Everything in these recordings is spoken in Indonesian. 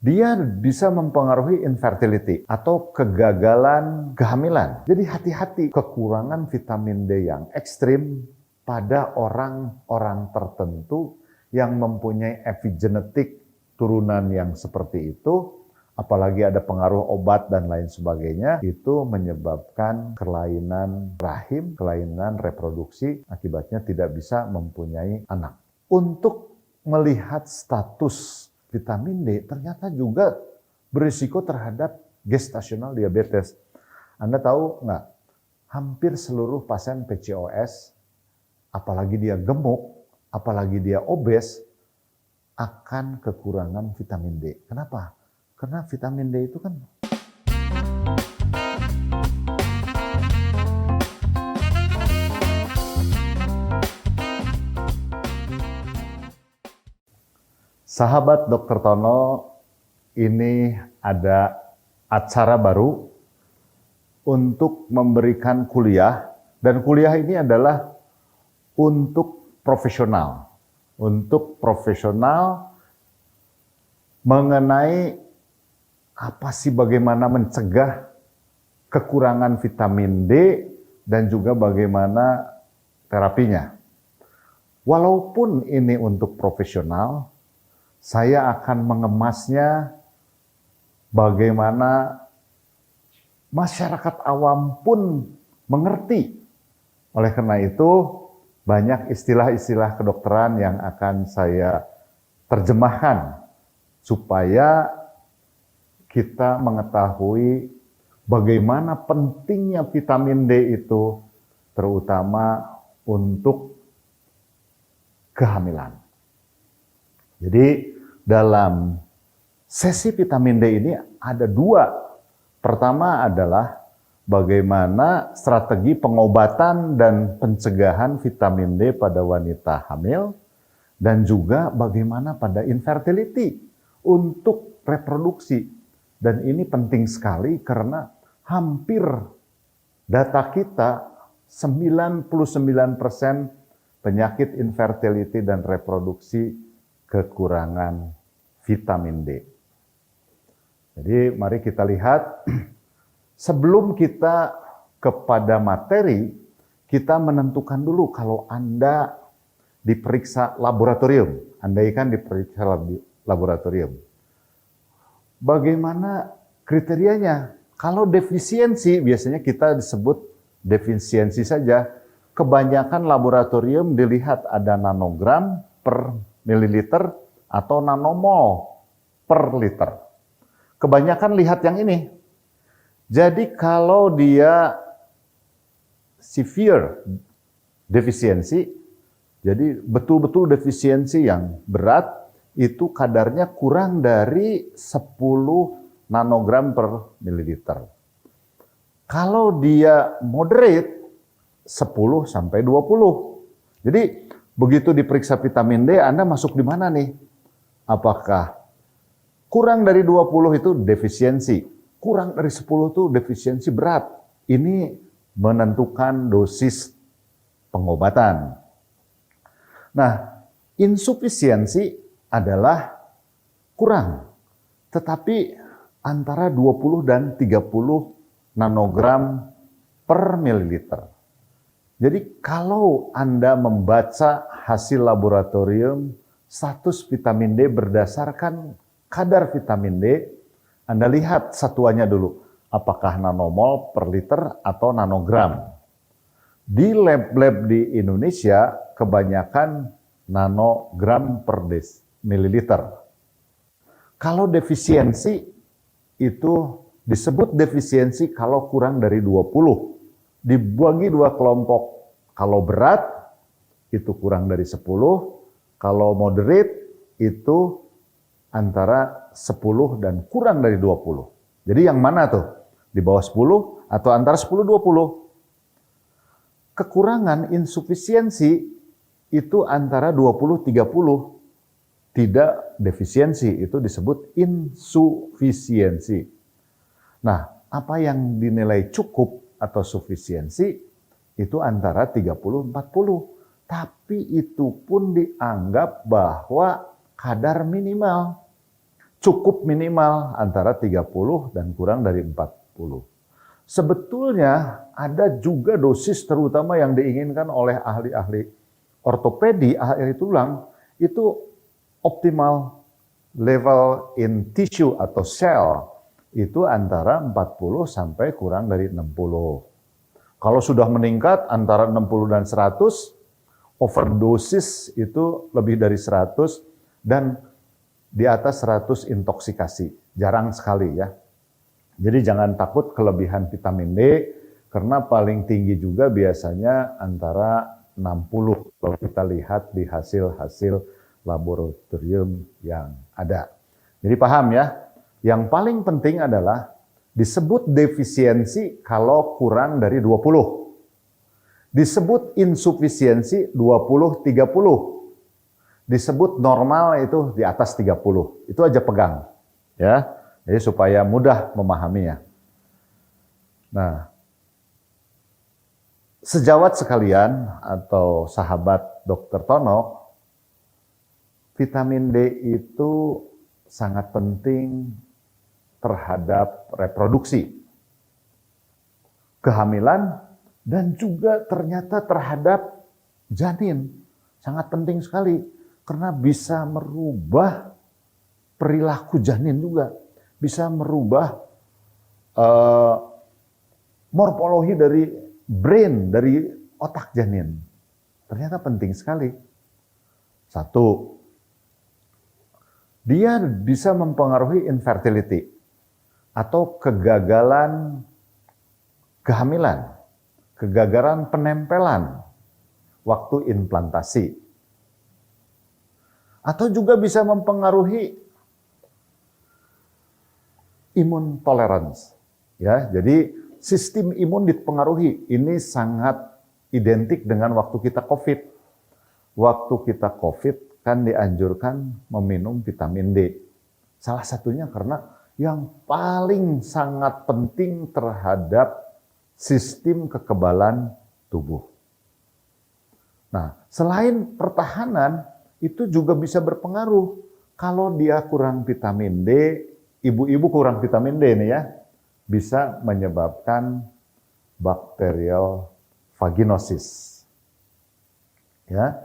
dia bisa mempengaruhi infertility atau kegagalan kehamilan. Jadi hati-hati, kekurangan vitamin D yang ekstrim pada orang-orang tertentu yang mempunyai epigenetik turunan yang seperti itu, apalagi ada pengaruh obat dan lain sebagainya, itu menyebabkan kelainan rahim, kelainan reproduksi, akibatnya tidak bisa mempunyai anak. Untuk melihat status vitamin D ternyata juga berisiko terhadap gestational diabetes. Anda tahu nggak? Hampir seluruh pasien PCOS, apalagi dia gemuk, apalagi dia obes, akan kekurangan vitamin D. Kenapa? Karena vitamin D itu kan Sahabat Dr. Tono, ini ada acara baru untuk memberikan kuliah, dan kuliah ini adalah untuk profesional mengenai apa sih bagaimana mencegah kekurangan vitamin D dan juga bagaimana terapinya. Walaupun ini untuk profesional, saya akan mengemasnya bagaimana masyarakat awam pun mengerti. Oleh karena itu, banyak istilah-istilah kedokteran yang akan saya terjemahkan supaya kita mengetahui bagaimana pentingnya vitamin D itu, terutama untuk kehamilan. Jadi dalam sesi vitamin D ini ada dua. Pertama adalah bagaimana strategi pengobatan dan pencegahan vitamin D pada wanita hamil, dan juga bagaimana pada infertility untuk reproduksi. Dan ini penting sekali karena hampir data kita 99% penyakit infertility dan reproduksi kekurangan vitamin D. Jadi mari kita lihat, sebelum kita kepada materi, kita menentukan dulu kalau Anda diperiksa laboratorium, andaikan diperiksa laboratorium. Bagaimana kriterianya? Kalau defisiensi, biasanya kita disebut defisiensi saja. Kebanyakan laboratorium dilihat ada nanogram per mililiter atau nanomol per liter. Kebanyakan lihat yang ini. Jadi kalau dia severe defisiensi, jadi betul-betul defisiensi yang berat, itu kadarnya kurang dari 10 nanogram per mililiter. Kalau dia moderate, 10 sampai 20. Jadi begitu diperiksa vitamin D, Anda masuk di mana nih? Apakah kurang dari 20 itu defisiensi, kurang dari 10 itu defisiensi berat. Ini menentukan dosis pengobatan. Nah, insufisiensi adalah kurang, tetapi antara 20 dan 30 nanogram per mililiter. Jadi kalau Anda membaca hasil laboratorium status vitamin D berdasarkan kadar vitamin D, Anda lihat satuannya dulu, apakah nanomol per liter atau nanogram. Di lab-lab di Indonesia kebanyakan nanogram per mililiter. Kalau defisiensi itu disebut defisiensi kalau kurang dari 20. Dibagi dua kelompok. Kalau berat itu kurang dari 10, kalau moderate itu antara 10 dan kurang dari 20. Jadi yang mana tuh? Di bawah 10 atau antara 10-20? Kekurangan insufisiensi itu antara 20-30. Tidak defisiensi, itu disebut insufisiensi. Nah, apa yang dinilai cukup atau sufisiensi itu antara 30-40. Tapi itu pun dianggap bahwa kadar minimal. cukup minimal antara 30 dan kurang dari 40. Sebetulnya ada juga dosis terutama yang diinginkan oleh ahli-ahli ortopedi, ahli tulang, itu optimal level in tissue atau sel itu antara 40 sampai kurang dari 60. Kalau sudah meningkat antara 60 dan 100, overdosis itu lebih dari 100 dan di atas 100 intoksikasi. Jarang sekali ya. Jadi jangan takut kelebihan vitamin D, karena paling tinggi juga biasanya antara 60 kalau kita lihat di hasil-hasil laboratorium yang ada. Jadi paham ya, yang paling penting adalah disebut defisiensi kalau kurang dari 20. Disebut insufisiensi 20-30. Disebut normal itu di atas 30. Itu aja pegang. Ya. Jadi supaya mudah memahaminya. Nah, sejawat sekalian atau sahabat Dr. Tono, vitamin D itu sangat penting terhadap reproduksi, kehamilan, dan juga ternyata terhadap janin. Sangat penting sekali, karena bisa merubah perilaku janin juga. Bisa merubah morfologi dari brain, dari otak janin. Ternyata penting sekali. Satu, dia bisa mempengaruhi infertility atau kegagalan kehamilan, kegagalan penempelan waktu implantasi. Atau juga bisa mempengaruhi imun tolerance. Ya, jadi sistem imun dipengaruhi. Ini sangat identik dengan waktu kita COVID. Waktu kita COVID kan dianjurkan meminum vitamin D. Salah satunya karena yang paling sangat penting terhadap sistem kekebalan tubuh. Nah, selain pertahanan, itu juga bisa berpengaruh. Kalau dia kurang vitamin D, ibu-ibu kurang vitamin D nih ya, bisa menyebabkan bacterial vaginosis. Ya.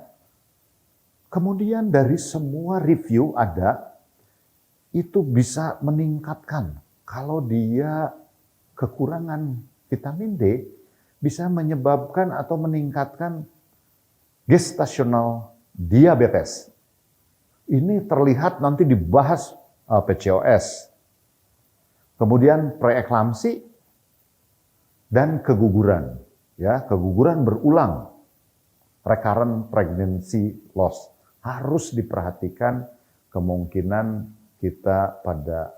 Kemudian dari semua review ada, itu bisa meningkatkan. Kalau dia kekurangan vitamin D, bisa menyebabkan atau meningkatkan gestational diabetes. Ini terlihat nanti dibahas PCOS. Kemudian preeklamsi dan keguguran. Ya, keguguran berulang. Recurrent pregnancy loss. Harus diperhatikan kemungkinan kita pada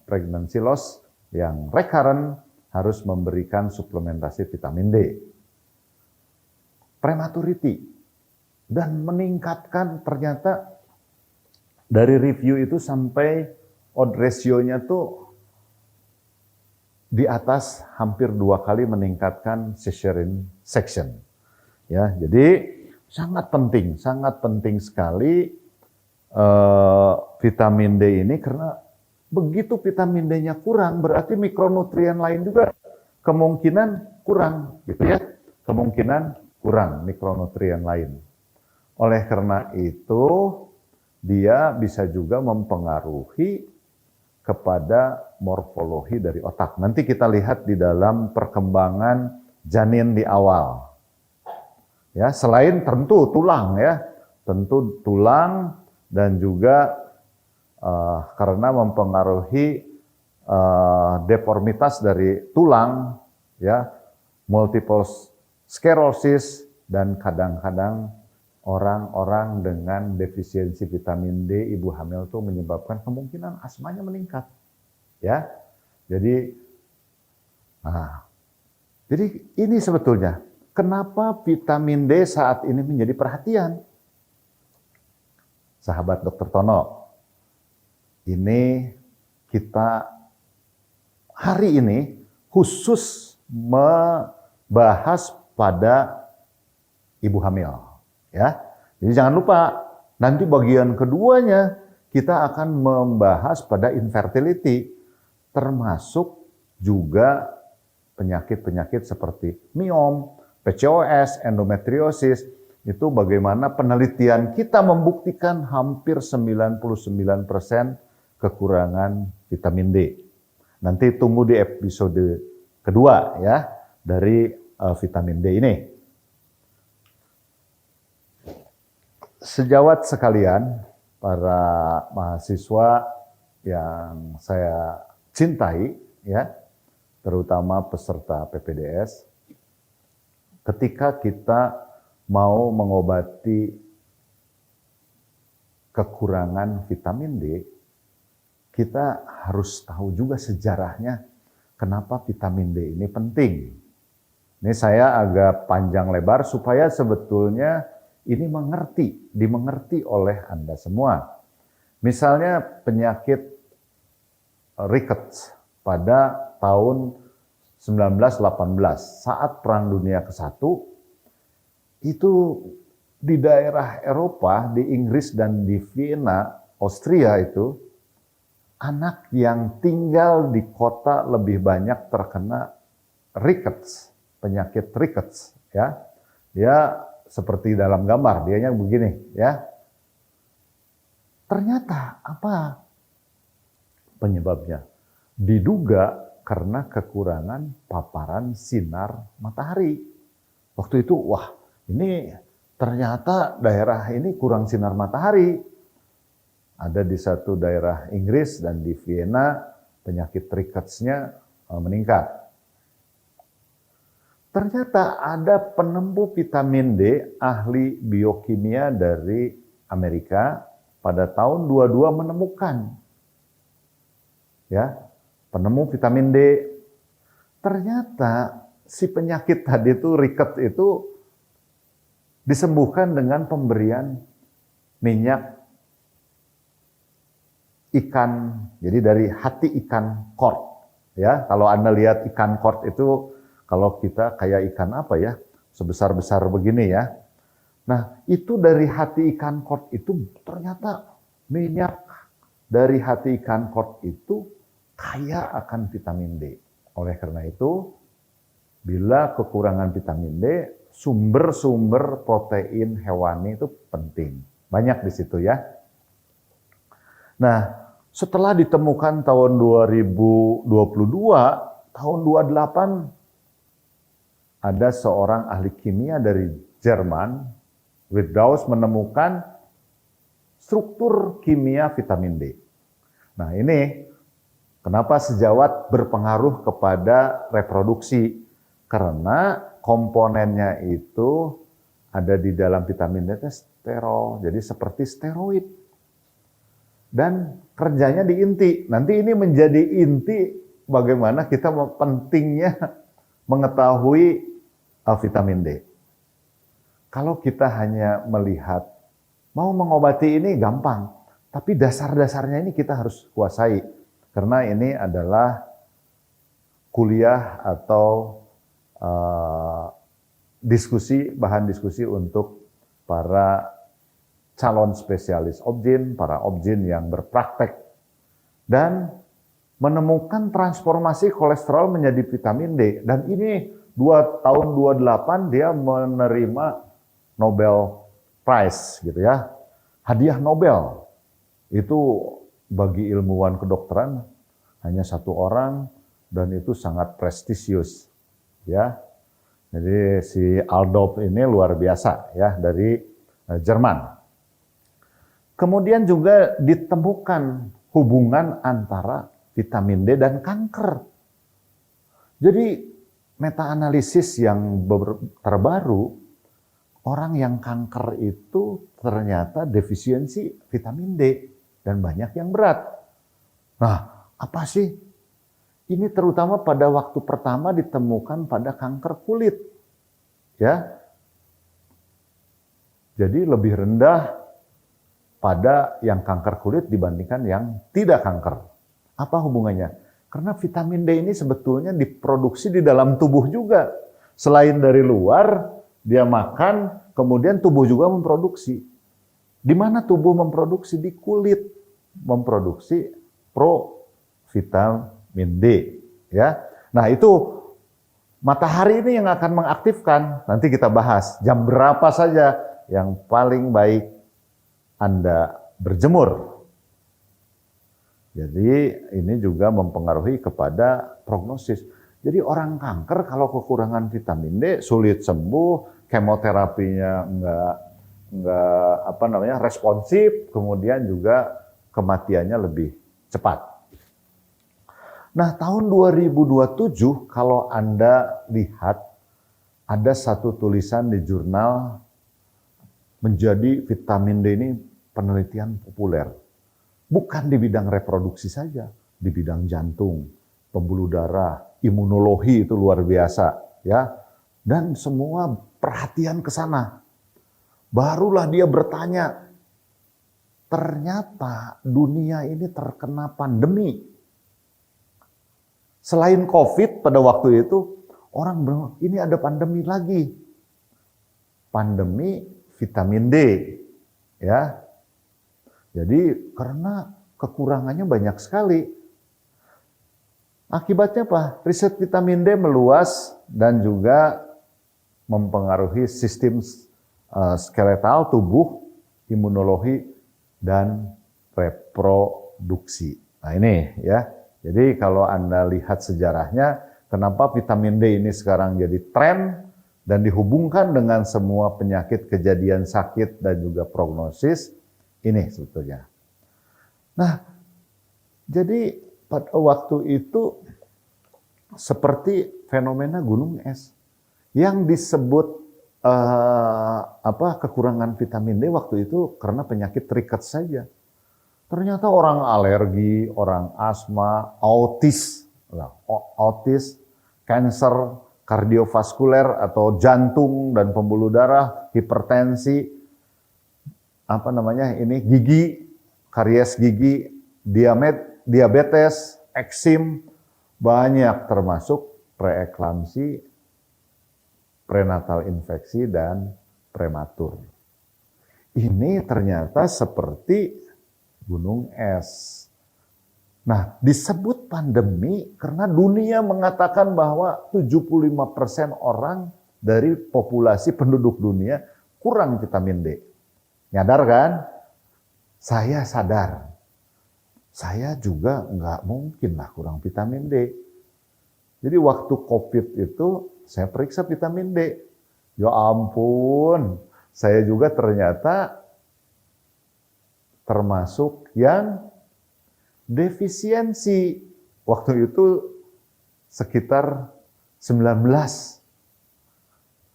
pregnancy loss yang recurrent harus memberikan suplementasi vitamin D. Prematurity dan meningkatkan ternyata dari review itu sampai odd ratio-nya tuh di atas hampir 2 kali meningkatkan cesarean section. Ya, jadi sangat penting sekali vitamin D ini, karena begitu vitamin D-nya kurang berarti mikronutrien lain juga kemungkinan kurang, gitu ya. Kemungkinan kurang mikronutrien lain. Oleh karena itu dia bisa juga mempengaruhi kepada morfologi dari otak. Nanti kita lihat di dalam perkembangan janin di awal. Ya, selain tentu tulang ya, tentu tulang dan juga karena mempengaruhi deformitas dari tulang, ya, multiple sclerosis, dan kadang-kadang orang-orang dengan defisiensi vitamin D, ibu hamil itu menyebabkan kemungkinan asmanya meningkat, ya. Jadi ini sebetulnya kenapa vitamin D saat ini menjadi perhatian, sahabat Dr. Tono. Ini kita hari ini khusus membahas pada ibu hamil. Ya, jadi jangan lupa nanti bagian keduanya kita akan membahas pada infertility, termasuk juga penyakit-penyakit seperti miom, PCOS, endometriosis. Itu bagaimana penelitian kita membuktikan hampir 99% kekurangan vitamin D. Nanti tunggu di episode kedua ya dari vitamin D ini. Sejawat sekalian, para mahasiswa yang saya cintai, ya, terutama peserta PPDS, ketika kita mau mengobati kekurangan vitamin D, kita harus tahu juga sejarahnya kenapa vitamin D ini penting. Ini saya agak panjang lebar supaya sebetulnya ini dimengerti oleh Anda semua. Misalnya penyakit rickets pada tahun 1918 saat Perang Dunia ke-1 itu di daerah Eropa, di Inggris dan di Vienna, Austria itu anak yang tinggal di kota lebih banyak terkena rickets, penyakit rickets ya. Dia seperti dalam gambar, dianya begini ya. Ternyata apa penyebabnya? Diduga karena kekurangan paparan sinar matahari. Waktu itu, wah ini ternyata daerah ini kurang sinar matahari. Ada di satu daerah Inggris dan di Vienna penyakit rickets-nya meningkat. Ternyata ada penemu vitamin D, ahli biokimia dari Amerika pada tahun 22 menemukan ya, penemu vitamin D. Ternyata si penyakit tadi itu, rickets itu disembuhkan dengan pemberian minyak ikan, jadi dari hati ikan kort. Ya, kalau Anda lihat ikan kort itu, kalau kita kayak ikan apa ya, sebesar-besar begini ya. Nah, itu dari hati ikan kort itu ternyata minyak dari hati ikan kort itu kaya akan vitamin D. Oleh karena itu, bila kekurangan vitamin D, sumber-sumber protein hewani itu penting. Banyak di situ ya. Nah, setelah ditemukan tahun 2022, tahun 28 ada seorang ahli kimia dari Jerman, Widdaus, menemukan struktur kimia vitamin D. Nah ini kenapa sejawat berpengaruh kepada reproduksi? Karena komponennya itu ada di dalam vitamin D, sterol, jadi seperti steroid. Dan kerjanya di inti. Nanti ini menjadi inti bagaimana kita pentingnya mengetahui vitamin D. Kalau kita hanya melihat mau mengobati ini gampang, tapi dasar-dasarnya ini kita harus kuasai. Karena ini adalah kuliah atau bahan diskusi untuk para calon spesialis obgyn, para obgyn yang berpraktek, dan menemukan transformasi kolesterol menjadi vitamin D. Dan ini tahun 28 dia menerima Nobel Prize gitu ya. Hadiah Nobel. Itu bagi ilmuwan kedokteran hanya satu orang dan itu sangat prestisius ya. Jadi si Aldop ini luar biasa ya, dari Jerman. Kemudian juga ditemukan hubungan antara vitamin D dan kanker. Jadi meta-analisis yang terbaru, orang yang kanker itu ternyata defisiensi vitamin D dan banyak yang berat. Nah, apa sih? Ini terutama pada waktu pertama ditemukan pada kanker kulit. Ya. Jadi lebih rendah pada yang kanker kulit dibandingkan yang tidak kanker. Apa hubungannya? Karena vitamin D ini sebetulnya diproduksi di dalam tubuh juga. Selain dari luar, dia makan, kemudian tubuh juga memproduksi. Di mana tubuh memproduksi? Di kulit. memproduksi provitamin D, ya. Nah, itu matahari ini yang akan mengaktifkan. Nanti kita bahas jam berapa saja yang paling baik Anda berjemur. Jadi ini juga mempengaruhi kepada prognosis. Jadi orang kanker kalau kekurangan vitamin D sulit sembuh, kemoterapinya enggak responsif, kemudian juga kematiannya lebih cepat. Nah, tahun 2027 kalau Anda lihat ada satu tulisan di jurnal menjadi vitamin D ini penelitian populer. Bukan di bidang reproduksi saja, di bidang jantung, pembuluh darah, imunologi itu luar biasa, ya. Dan semua perhatian ke sana. Barulah dia bertanya, ternyata dunia ini terkena pandemi. Selain COVID pada waktu itu, orang bilang, ini ada pandemi lagi. Pandemi vitamin D, ya. Jadi karena kekurangannya banyak sekali. Akibatnya apa? Riset vitamin D meluas dan juga mempengaruhi sistem skeletal tubuh, imunologi, dan reproduksi. Nah ini ya. Jadi kalau Anda lihat sejarahnya, kenapa vitamin D ini sekarang jadi tren dan dihubungkan dengan semua penyakit, kejadian sakit, dan juga prognosis, ini sebetulnya. Nah, jadi pada waktu itu seperti fenomena gunung es yang disebut kekurangan vitamin D waktu itu karena penyakit riket saja. Ternyata orang alergi, orang asma, autis, kanker kardiovaskuler atau jantung dan pembuluh darah, hipertensi, gigi, karies gigi, diabetes, eksim, banyak termasuk preeklamsi, prenatal infeksi, dan prematur. Ini ternyata seperti gunung es. Nah, disebut pandemi karena dunia mengatakan bahwa 75% orang dari populasi penduduk dunia kurang vitamin D. Nyadar kan? Saya sadar. Saya juga nggak mungkin lah kurang vitamin D. Jadi waktu COVID itu saya periksa vitamin D. Ya ampun, saya juga ternyata termasuk yang defisiensi. Waktu itu sekitar 19.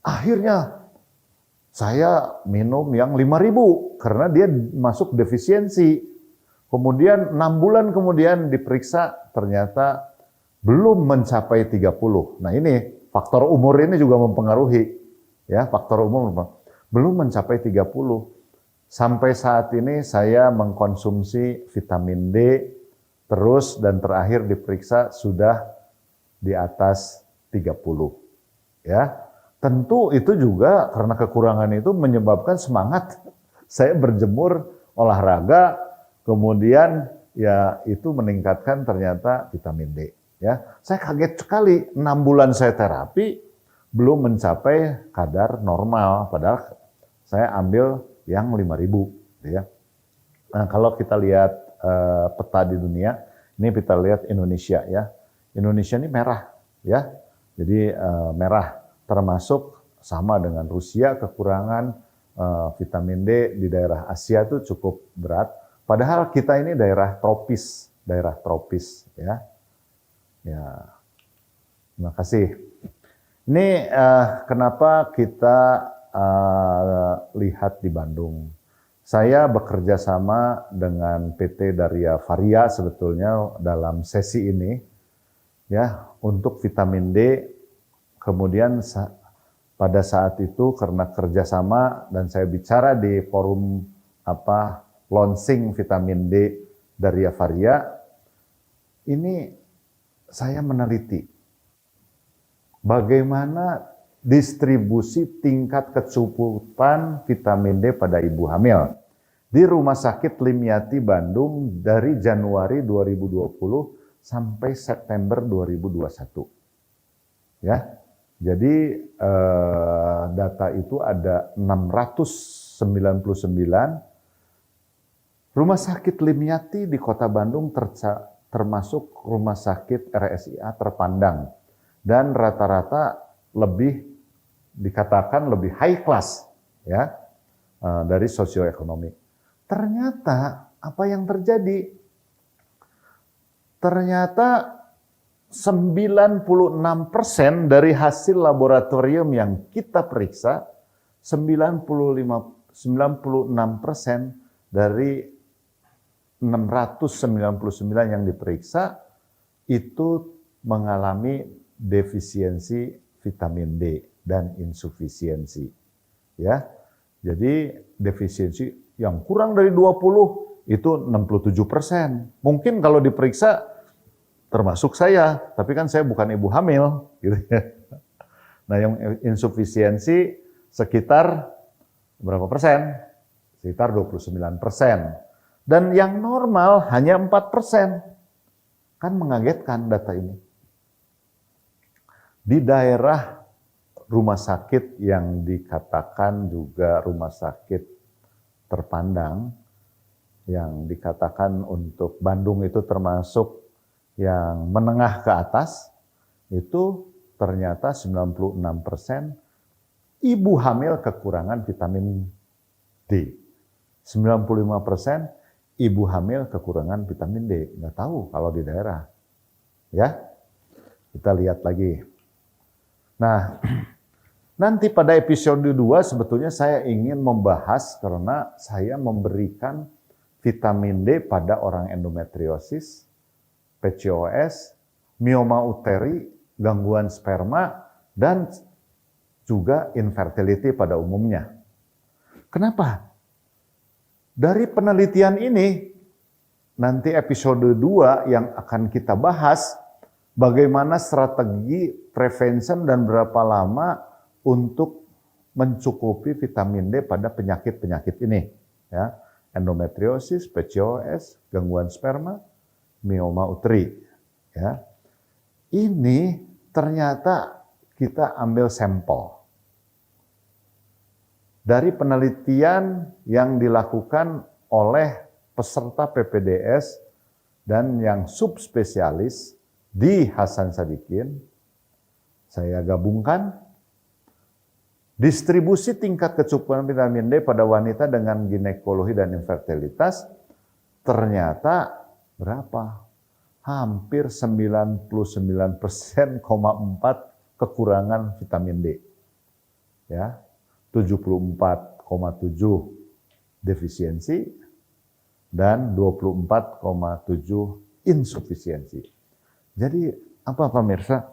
Akhirnya saya minum yang 5.000 karena dia masuk defisiensi. Kemudian 6 bulan kemudian diperiksa ternyata belum mencapai 30. Nah ini faktor umur ini juga mempengaruhi. Ya, faktor umur belum mencapai 30. Sampai saat ini saya mengkonsumsi vitamin D terus dan terakhir diperiksa sudah di atas 30. Ya. Tentu itu juga karena kekurangan itu menyebabkan semangat saya berjemur, olahraga, kemudian ya itu meningkatkan ternyata vitamin D. Ya, saya kaget sekali 6 bulan saya terapi belum mencapai kadar normal, padahal saya ambil yang 5.000. Ya. Nah, kalau kita lihat peta di dunia, ini kita lihat Indonesia ya. Indonesia ini merah ya, jadi merah. Termasuk sama dengan Rusia, kekurangan vitamin D di daerah Asia itu cukup berat. Padahal kita ini daerah tropis ya. Ya, terima kasih. Ini kenapa kita lihat di Bandung. Saya bekerja sama dengan PT Daria Varia sebetulnya dalam sesi ini, ya, untuk vitamin D. Kemudian pada saat itu karena kerjasama dan saya bicara di forum launching vitamin D dari Varia, ini saya meneliti bagaimana distribusi tingkat kecukupan vitamin D pada ibu hamil. di Rumah Sakit Limyati Bandung dari Januari 2020 sampai September 2021. Ya. Jadi data itu ada 699 rumah sakit Limyati di Kota Bandung termasuk rumah sakit RSIA terpandang dan rata-rata dikatakan lebih high class ya dari sosioekonomi. Ternyata apa yang terjadi? Ternyata 96% dari hasil laboratorium yang kita periksa, 96% dari 699 yang diperiksa itu mengalami defisiensi vitamin D dan insufisiensi. Ya. Jadi defisiensi yang kurang dari 20 itu 67%. Mungkin kalau diperiksa termasuk saya, tapi kan saya bukan ibu hamil gitu ya. Nah, yang insufisiensi sekitar berapa persen? Sekitar 29%. Dan yang normal hanya 4%. Kan mengagetkan data ini. Di daerah rumah sakit yang dikatakan juga rumah sakit terpandang, yang dikatakan untuk Bandung itu termasuk yang menengah ke atas, itu ternyata 96% ibu hamil kekurangan vitamin D. 95% ibu hamil kekurangan vitamin D. Nggak tahu kalau di daerah. Ya, kita lihat lagi. Nah, nanti pada episode 2 sebetulnya saya ingin membahas karena saya memberikan vitamin D pada orang endometriosis, PCOS, mioma uteri, gangguan sperma, dan juga infertility pada umumnya. Kenapa? Dari penelitian ini, nanti episode 2 yang akan kita bahas, bagaimana strategi prevention dan berapa lama untuk mencukupi vitamin D pada penyakit-penyakit ini. Ya, endometriosis, PCOS, gangguan sperma, mioma uteri. Ya. Ini ternyata kita ambil sampel dari penelitian yang dilakukan oleh peserta PPDS dan yang subspesialis di Hasan Sadikin. Saya gabungkan distribusi tingkat kecukupan vitamin D pada wanita dengan ginekologi dan infertilitas ternyata berapa? Hampir 99,4% kekurangan vitamin D. Ya. 74,7 defisiensi dan 24,7 insufisiensi. Jadi apa pemirsa?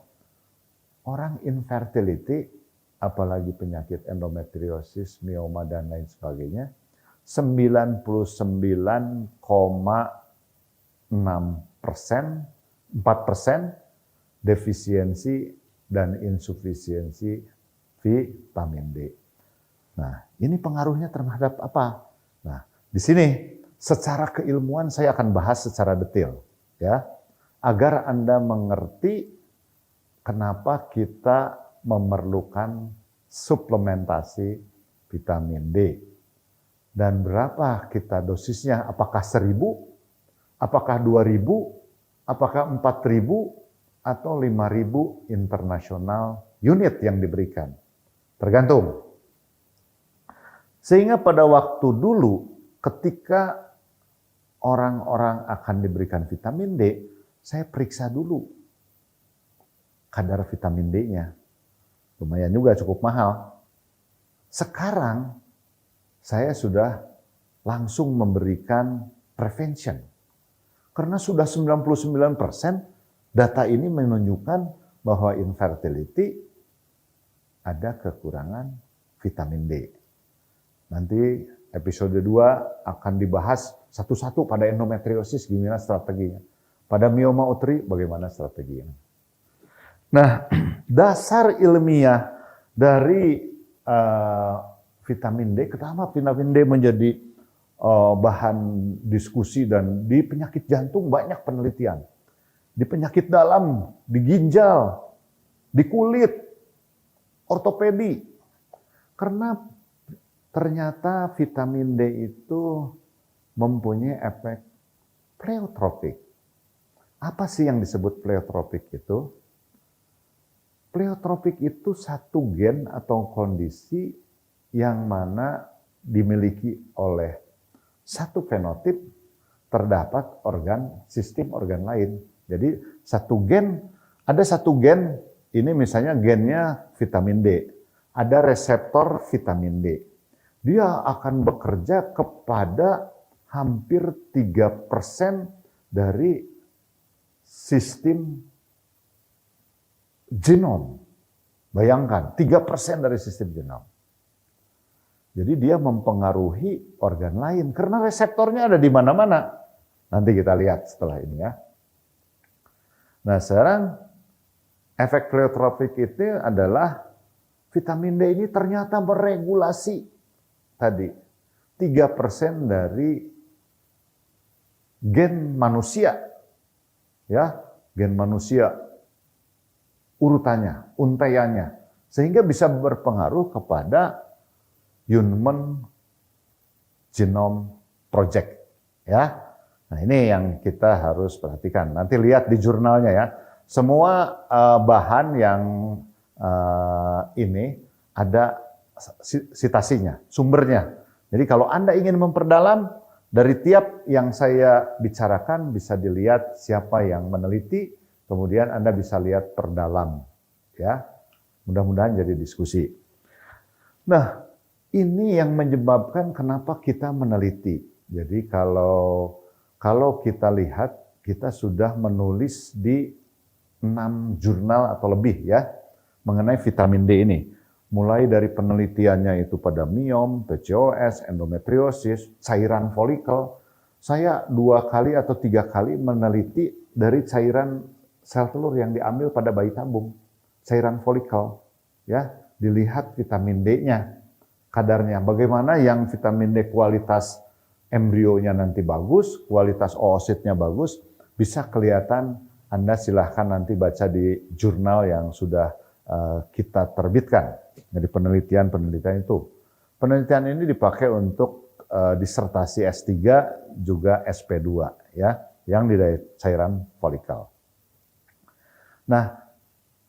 Orang infertility, apalagi penyakit endometriosis, mioma dan lain sebagainya, 99,6%, 4% defisiensi dan insufisiensi vitamin D. Nah, ini pengaruhnya terhadap apa? Nah, di sini secara keilmuan saya akan bahas secara detail, ya, agar Anda mengerti kenapa kita memerlukan suplementasi vitamin D dan berapa kita dosisnya? Apakah 1.000, apakah 2.000, apakah 4.000 atau 5.000 internasional unit yang diberikan? Tergantung. Sehingga pada waktu dulu ketika orang-orang akan diberikan vitamin D, saya periksa dulu kadar vitamin D-nya. Lumayan juga cukup mahal. Sekarang saya sudah langsung memberikan prevention. Karena sudah 99% data ini menunjukkan bahwa infertility ada kekurangan vitamin D. Nanti episode 2 akan dibahas satu-satu pada endometriosis gimana strateginya. Pada mioma uteri bagaimana strateginya. Nah, dasar ilmiah dari vitamin D, kenapa vitamin D menjadi bahan diskusi, dan di penyakit jantung banyak penelitian. Di penyakit dalam, di ginjal, di kulit, ortopedi. Karena ternyata vitamin D itu mempunyai efek pleotropik. Apa sih yang disebut pleotropik itu? Pleotropik itu satu gen atau kondisi yang mana dimiliki oleh satu fenotip terdapat sistem organ lain. Jadi ada satu gen, ini misalnya gennya vitamin D, ada reseptor vitamin D. Dia akan bekerja kepada hampir 3% dari sistem genom. Bayangkan, 3% dari sistem genom. Jadi dia mempengaruhi organ lain, karena reseptornya ada di mana-mana. Nanti kita lihat setelah ini ya. Nah sekarang, efek pleotropik itu adalah vitamin D ini ternyata meregulasi tadi 3% dari gen manusia. Ya, gen manusia urutannya, untaiannya, sehingga bisa berpengaruh kepada Human Genome Project, ya. Nah ini yang kita harus perhatikan. Nanti lihat di jurnalnya ya. Semua bahan yang ini ada sitasinya, sumbernya. Jadi kalau Anda ingin memperdalam, dari tiap yang saya bicarakan bisa dilihat siapa yang meneliti, kemudian Anda bisa lihat perdalam, ya. Mudah-mudahan jadi diskusi. Nah, ini yang menyebabkan kenapa kita meneliti. Jadi kalau kita lihat, kita sudah menulis di 6 jurnal atau lebih ya mengenai vitamin D ini. Mulai dari penelitiannya itu pada miom, PCOS, endometriosis, cairan folikel. Saya 2 kali atau 3 kali meneliti dari cairan sel telur yang diambil pada bayi tabung, cairan folikel, ya, dilihat vitamin D-nya, kadarnya. Bagaimana yang vitamin D kualitas embrionya nanti bagus, kualitas oositnya bagus, bisa kelihatan. Anda silahkan nanti baca di jurnal yang sudah kita terbitkan. Jadi penelitian itu. Penelitian ini dipakai untuk disertasi S3 juga SP2 ya, yang di cairan folikel. Nah,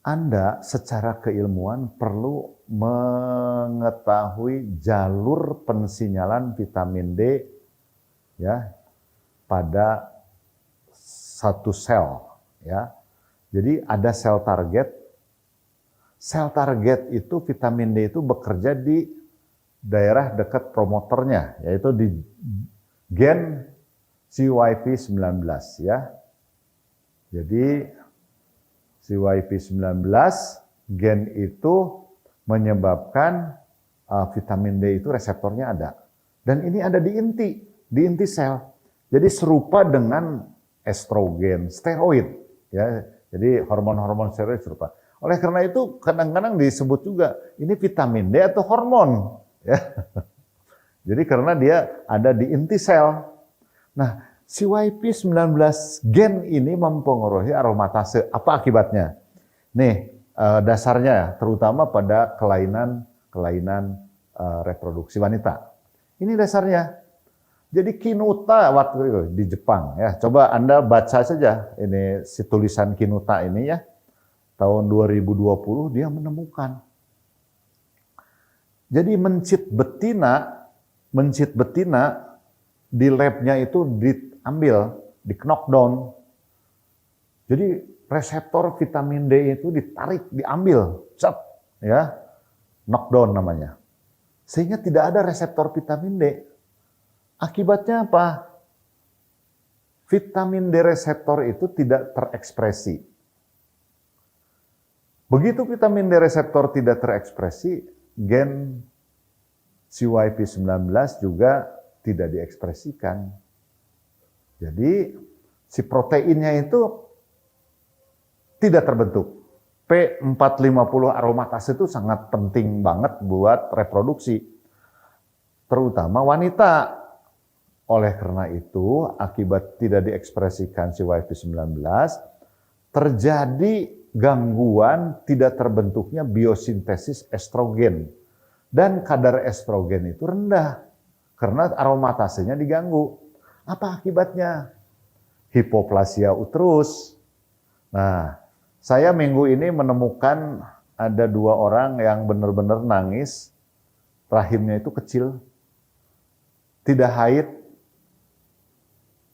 Anda secara keilmuan perlu mengetahui jalur pensinyalan vitamin D ya pada satu sel ya. Jadi ada sel target. Sel target itu vitamin D itu bekerja di daerah dekat promotornya, yaitu di gen CYP19 ya. Jadi CYP19 gen itu menyebabkan vitamin D itu reseptornya ada. Dan ini ada di inti sel. Jadi serupa dengan estrogen, steroid ya. Jadi hormon-hormon steroid serupa. Oleh karena itu kadang-kadang disebut juga ini vitamin D atau hormon ya. Jadi karena dia ada di inti sel. Nah, CYP19 gen ini mempengaruhi aromatase. Apa akibatnya? Nih, dasarnya terutama pada kelainan reproduksi wanita. Ini dasarnya. Jadi Kinuta waktu itu di Jepang ya. Coba Anda baca saja ini si tulisan Kinuta ini ya. Tahun 2020 dia menemukan. Jadi mencit betina di labnya itu diambil, di knockdown. Jadi reseptor vitamin D itu ditarik, diambil, cap, ya, knockdown namanya. Sehingga tidak ada reseptor vitamin D. Akibatnya apa? Vitamin D reseptor itu tidak terekspresi. Begitu vitamin D reseptor tidak terekspresi, gen CYP19 juga tidak diekspresikan. Jadi si proteinnya itu tidak terbentuk. P450 aromatase itu sangat penting banget buat reproduksi. Terutama wanita. Oleh karena itu, akibat tidak diekspresikan CYP19, terjadi gangguan tidak terbentuknya biosintesis estrogen. Dan kadar estrogen itu rendah karena aromatasenya diganggu. Apa akibatnya? Hipoplasia uterus. Nah, saya minggu ini menemukan ada 2 orang yang benar-benar nangis, rahimnya itu kecil, tidak haid,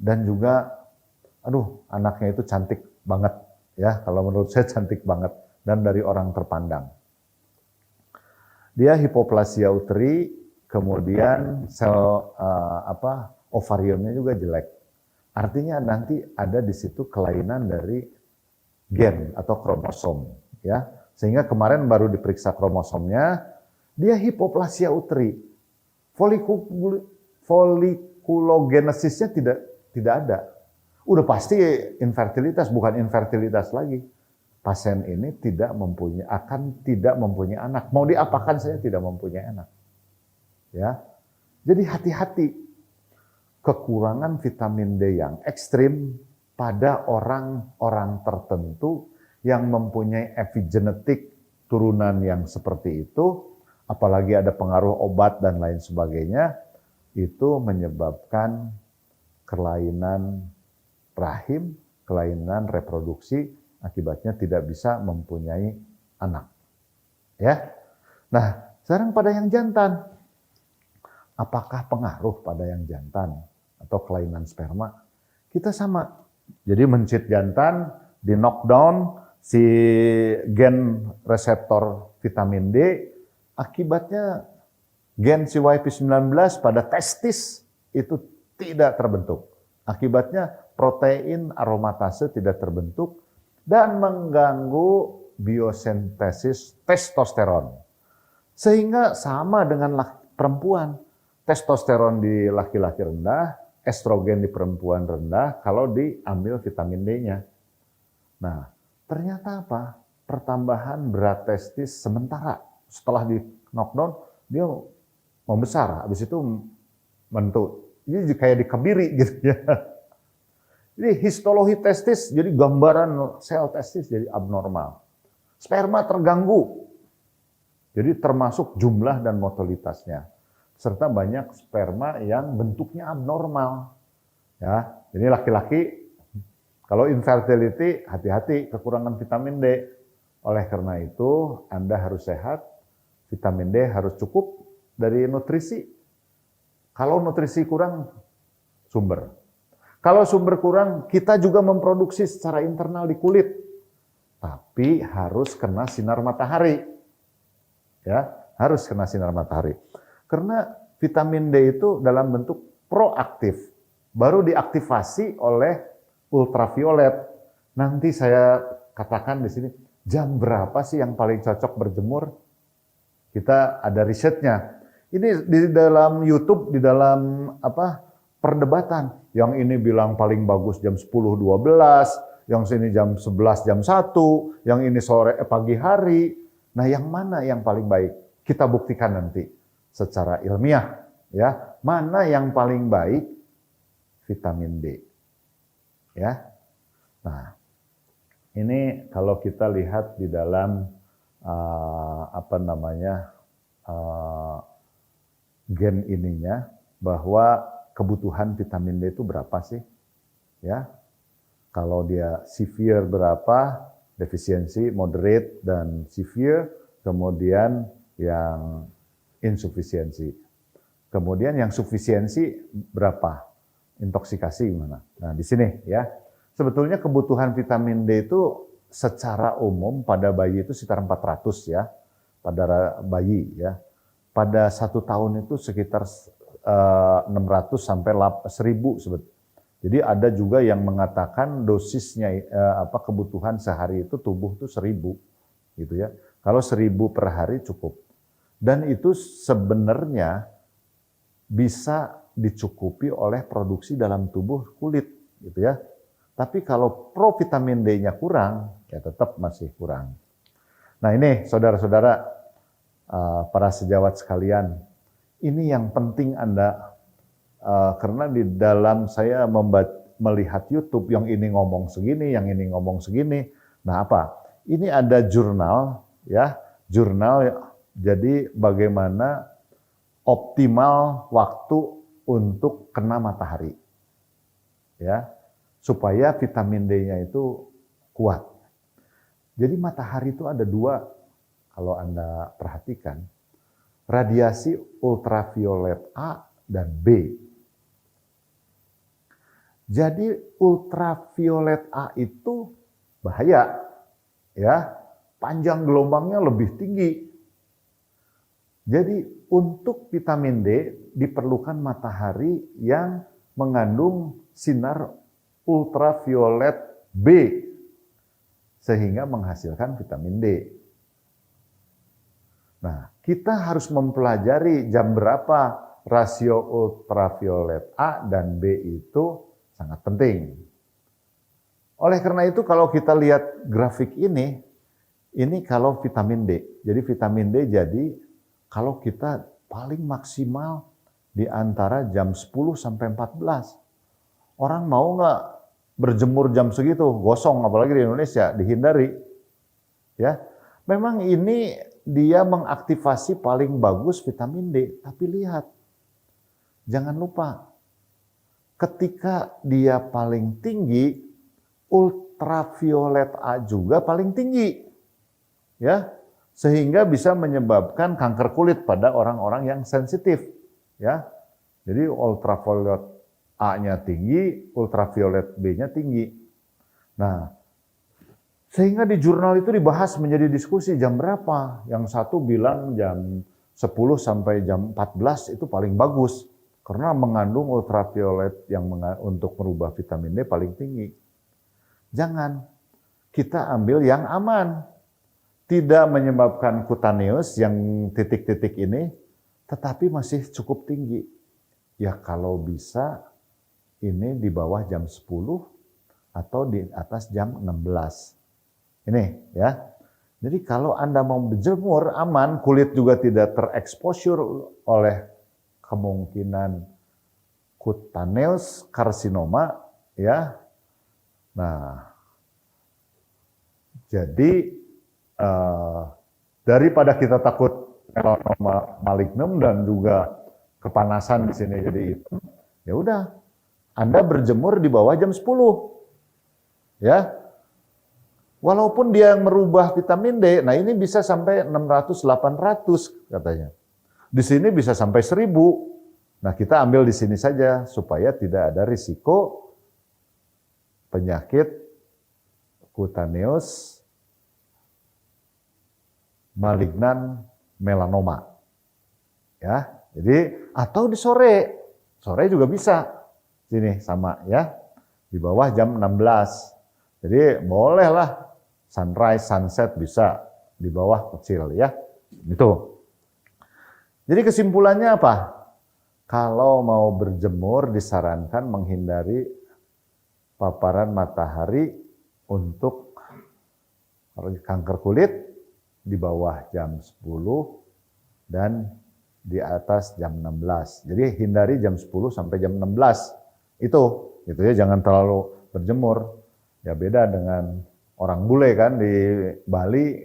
dan juga, anaknya itu cantik banget, ya. Kalau menurut saya cantik banget, dan dari orang terpandang. Dia hipoplasia uteri, kemudian sel ovariumnya juga jelek. Artinya nanti ada di situ kelainan dari gen atau kromosom, ya. Sehingga kemarin baru diperiksa kromosomnya, dia hipoplasia uteri. Folikulogenesisnya tidak ada. Udah pasti infertilitas, bukan infertilitas lagi. Pasien ini akan tidak mempunyai anak. Mau diapakan saya tidak mempunyai anak. Ya. Jadi hati-hati. Kekurangan vitamin D yang ekstrim pada orang-orang tertentu yang mempunyai epigenetik turunan yang seperti itu, apalagi ada pengaruh obat dan lain sebagainya, itu menyebabkan kelainan rahim, kelainan reproduksi, akibatnya tidak bisa mempunyai anak. Ya. Nah, sekarang pada yang jantan, apakah pengaruh pada yang jantan atau kelainan sperma? Kita sama. Jadi mencit jantan, di knockdown si gen reseptor vitamin D, akibatnya gen CYP19 pada testis itu tidak terbentuk. Akibatnya protein aromatase tidak terbentuk dan mengganggu biosintesis testosteron. Sehingga sama dengan perempuan, testosteron di laki-laki rendah, estrogen di perempuan rendah kalau diambil vitamin D-nya. Nah, ternyata apa? Pertambahan berat testis sementara. Setelah di knockdown, dia membesar. Habis itu bentuk. Ini kayak dikebiri gitu ya. Jadi histologi testis, jadi gambaran sel testis jadi abnormal. Sperma terganggu. Jadi termasuk jumlah dan motilitasnya. Serta banyak sperma yang bentuknya abnormal. Ya, ini laki-laki kalau infertility hati-hati kekurangan vitamin D. Oleh karena itu Anda harus sehat, vitamin D harus cukup dari nutrisi. Kalau nutrisi kurang, sumber. Kalau sumber kurang, kita juga memproduksi secara internal di kulit. Tapi harus kena sinar matahari. Ya, harus kena sinar matahari. Karena vitamin D itu dalam bentuk proaktif, baru diaktifasi oleh ultraviolet. Nanti saya katakan di sini, jam berapa sih yang paling cocok berjemur? Kita ada risetnya. Ini di dalam YouTube, di dalam perdebatan. Yang ini bilang paling bagus jam 10-12, yang sini jam 11, jam 1, yang ini sore pagi hari. Nah, yang mana yang paling baik? Kita buktikan nanti secara ilmiah, ya. Mana yang paling baik? Vitamin D. Ya. Nah, ini kalau kita lihat di dalam gen ininya, bahwa kebutuhan vitamin D itu berapa sih? Ya. Kalau dia severe berapa, defisiensi, moderate, dan severe, kemudian yang insufisiensi. Kemudian yang sufisiensi berapa? Intoksikasi gimana? Nah, di sini ya. Sebetulnya kebutuhan vitamin D itu secara umum pada bayi itu sekitar 400 ya. Pada bayi ya. Pada 1 tahun itu sekitar 600 sampai 1000 sebetulnya. Jadi ada juga yang mengatakan dosisnya kebutuhan sehari itu tubuh itu 1000 gitu ya. Kalau 1000 per hari cukup. Dan itu sebenarnya bisa dicukupi oleh produksi dalam tubuh kulit gitu ya. Tapi kalau provitamin D-nya kurang, ya tetap masih kurang. Nah ini saudara-saudara, para sejawat sekalian, ini yang penting Anda karena di dalam saya melihat YouTube, yang ini ngomong segini, yang ini ngomong segini. Nah apa? Ini ada jurnal, ya, jurnal. Jadi bagaimana optimal waktu untuk kena matahari, ya, supaya vitamin D-nya itu kuat. Jadi matahari itu ada dua, kalau Anda perhatikan, radiasi ultraviolet A dan B. Jadi ultraviolet A itu bahaya, ya, panjang gelombangnya lebih tinggi. Jadi untuk vitamin D diperlukan matahari yang mengandung sinar ultraviolet B sehingga menghasilkan vitamin D. Nah, kita harus mempelajari jam berapa rasio ultraviolet A dan B itu sangat penting. Oleh karena itu kalau kita lihat grafik ini kalau vitamin D. Jadi vitamin D kalau kita paling maksimal di antara jam 10 sampai 14. Orang mau nggak berjemur jam segitu? Gosong, apalagi di Indonesia, dihindari. Ya, memang ini dia mengaktifasi paling bagus vitamin D. Tapi lihat, jangan lupa, ketika dia paling tinggi, ultraviolet A juga paling tinggi. Ya, sehingga bisa menyebabkan kanker kulit pada orang-orang yang sensitif, ya. Jadi ultraviolet A-nya tinggi, ultraviolet B-nya tinggi. Nah, sehingga di jurnal itu dibahas menjadi diskusi jam berapa. Yang satu bilang jam 10 sampai jam 14 itu paling bagus karena mengandung ultraviolet yang untuk merubah vitamin D paling tinggi. Jangan, kita ambil yang aman. Tidak menyebabkan kutaneus yang titik-titik ini, tetapi masih cukup tinggi. Ya kalau bisa ini di bawah jam 10 atau di atas jam 16. Ini ya. Jadi kalau Anda mau berjemur aman, kulit juga tidak tereksposur oleh kemungkinan cutaneous carcinoma, ya. Nah, jadi daripada kita takut melanoma malignum dan juga kepanasan di sini jadi itu, ya udah, Anda berjemur di bawah jam 10, ya. Walaupun dia yang merubah vitamin D, nah ini bisa sampai 600-800 katanya. Di sini bisa sampai 1000. Nah kita ambil di sini saja supaya tidak ada risiko penyakit cutaneous malignan melanoma. Ya, jadi atau di sore. Sore juga bisa. Sini sama ya. Di bawah jam 16. Jadi bolehlah sunrise, sunset bisa di bawah kecil ya. Itu. Jadi kesimpulannya apa? Kalau mau berjemur disarankan menghindari paparan matahari untuk kanker kulit di bawah jam 10 dan di atas jam 16. Jadi hindari jam 10 sampai jam 16. Itu ya, jangan terlalu berjemur. Ya beda dengan orang bule kan di Bali,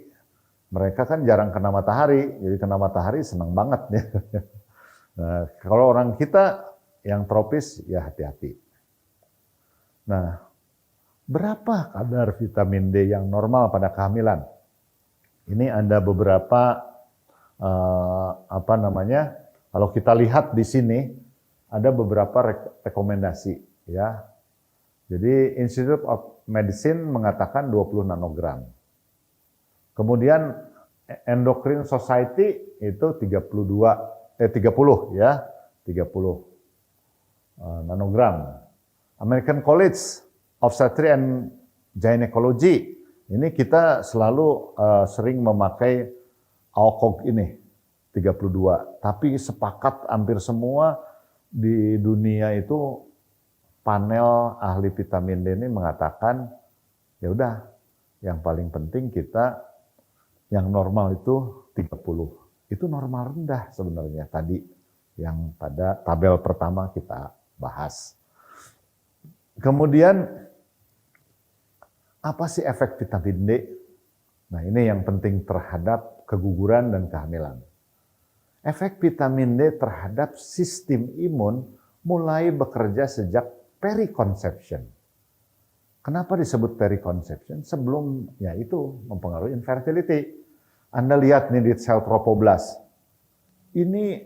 mereka kan jarang kena matahari, jadi kena matahari senang banget ya. Nah, kalau orang kita yang tropis ya hati-hati. Nah, berapa kadar vitamin D yang normal pada kehamilan? Ini ada beberapa kalau kita lihat di sini ada beberapa rekomendasi ya. Jadi Institute of Medicine mengatakan 20 nanogram. Kemudian Endocrine Society itu 30 ya, 30 nanogram. American College of Obstetrics and Gynecology, ini kita selalu sering memakai AOCOG ini 32. Tapi sepakat hampir semua di dunia itu panel ahli vitamin D ini mengatakan ya udah, yang paling penting kita yang normal itu 30. Itu normal rendah sebenarnya tadi yang pada tabel pertama kita bahas. Kemudian, apa sih efek vitamin D? Nah, ini yang penting terhadap keguguran dan kehamilan. Efek vitamin D terhadap sistem imun mulai bekerja sejak periconception. Kenapa disebut periconception? Sebelumnya itu mempengaruhi infertility. Anda lihat nih di sel tropoblas. Ini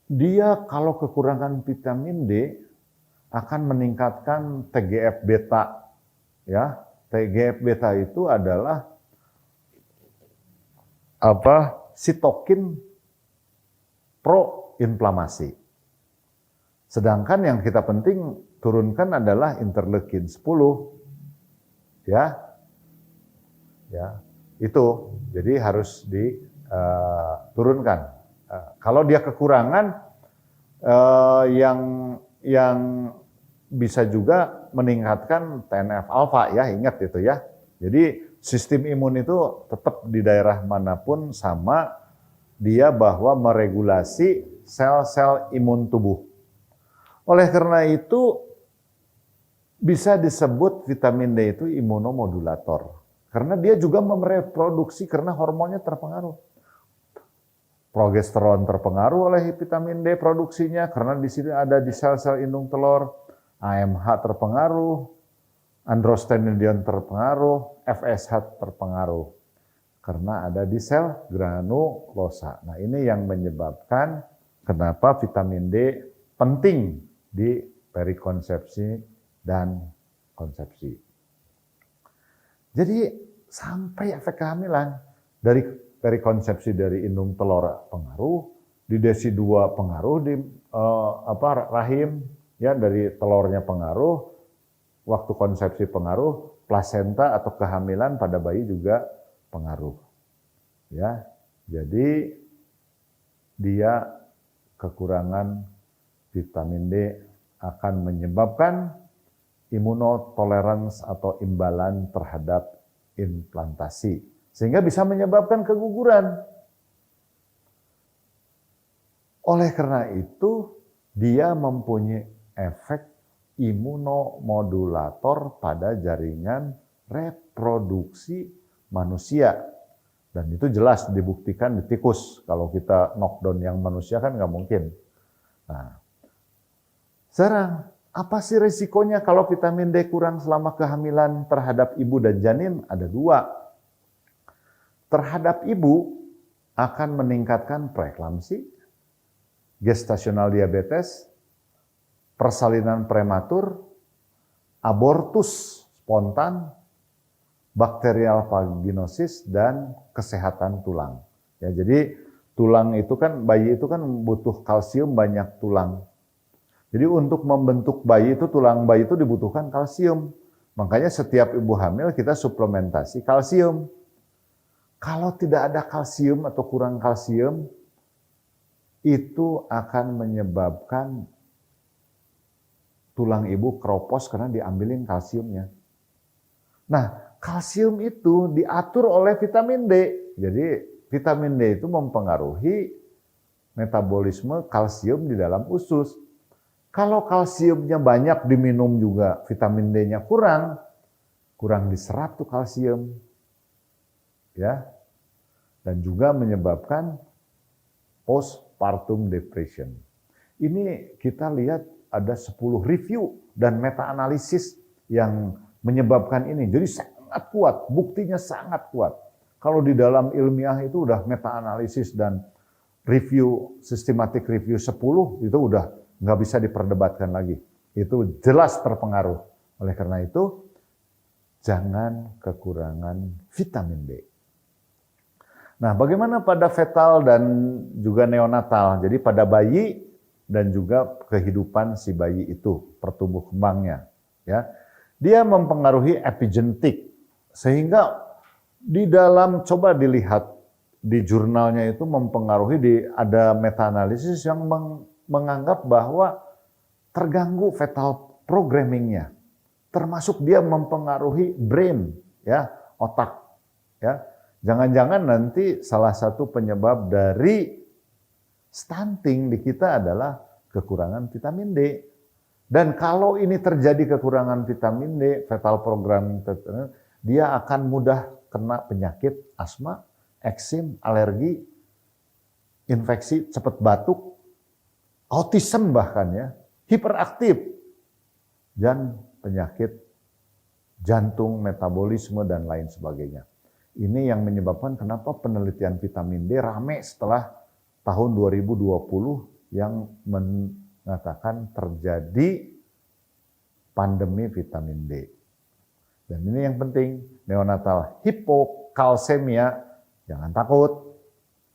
dia kalau kekurangan vitamin D akan meningkatkan TGF beta. Ya, TGF beta itu adalah sitokin pro-inflamasi. Sedangkan yang kita penting turunkan adalah interleukin 10. Ya. Itu. Jadi harus diturunkan. Kalau dia kekurangan yang bisa juga meningkatkan TNF alfa ya, ingat itu ya. Jadi sistem imun itu tetap di daerah manapun sama, dia bahwa meregulasi sel-sel imun tubuh. Oleh karena itu bisa disebut vitamin D itu imunomodulator. Karena dia juga mereproduksi karena hormonnya terpengaruh. Progesteron terpengaruh oleh vitamin D produksinya karena di sini ada di sel-sel indung telur. AMH terpengaruh, androstenedion terpengaruh, FSH terpengaruh. Karena ada di sel granulosa. Nah, ini yang menyebabkan kenapa vitamin D penting di perikonsepsi dan konsepsi. Jadi sampai efek kehamilan dari perikonsepsi dari indung telur pengaruh, di desi 2 pengaruh di rahim ya, dari telurnya pengaruh, waktu konsepsi pengaruh, plasenta atau kehamilan pada bayi juga pengaruh. Ya. Jadi dia kekurangan vitamin D akan menyebabkan imunotolerans atau imbalan terhadap implantasi, sehingga bisa menyebabkan keguguran. Oleh karena itu, dia mempunyai efek imunomodulator pada jaringan reproduksi manusia. Dan itu jelas dibuktikan di tikus. Kalau kita knockdown yang manusia kan nggak mungkin. Nah, sekarang, apa sih resikonya kalau vitamin D kurang selama kehamilan terhadap ibu dan janin? Ada 2. Terhadap ibu akan meningkatkan preeklamsi, gestasional diabetes, persalinan prematur, abortus spontan, bakterial vaginosis, dan kesehatan tulang. Ya, jadi tulang itu kan, bayi itu kan butuh kalsium, banyak tulang. Jadi untuk membentuk bayi itu, tulang bayi itu dibutuhkan kalsium. Makanya setiap ibu hamil kita suplementasi kalsium. Kalau tidak ada kalsium atau kurang kalsium, itu akan menyebabkan tulang ibu keropos karena diambilin kalsiumnya. Nah, kalsium itu diatur oleh vitamin D. Jadi vitamin D itu mempengaruhi metabolisme kalsium di dalam usus. Kalau kalsiumnya banyak diminum juga vitamin D-nya kurang diserap tuh kalsium. Ya. Dan juga menyebabkan postpartum depression. Ini kita lihat ada 10 review dan meta-analisis yang menyebabkan ini. Jadi sangat kuat, buktinya sangat kuat. Kalau di dalam ilmiah itu udah meta-analisis dan review, systematic review 10, itu udah nggak bisa diperdebatkan lagi. Itu jelas terpengaruh. Oleh karena itu, jangan kekurangan vitamin D. Nah, bagaimana pada fetal dan juga neonatal? Jadi pada bayi dan juga kehidupan si bayi itu, pertumbuh kembangnya. Ya, dia mempengaruhi epigenetik. Sehingga di dalam, coba dilihat di jurnalnya itu mempengaruhi, ada meta-analisis yang menganggap bahwa terganggu fetal programming-nya, termasuk dia mempengaruhi brain, ya, otak, ya. Jangan-jangan nanti salah satu penyebab dari Stunting di kita adalah kekurangan vitamin D. Dan kalau ini terjadi kekurangan vitamin D, fetal program, dia akan mudah kena penyakit asma, eksim, alergi, infeksi, cepat batuk, autism bahkan ya, hiperaktif, dan penyakit jantung, metabolisme, dan lain sebagainya. Ini yang menyebabkan kenapa penelitian vitamin D rame setelah tahun 2020 yang mengatakan terjadi pandemi vitamin D. Dan ini yang penting, neonatal hipokalsemia, jangan takut.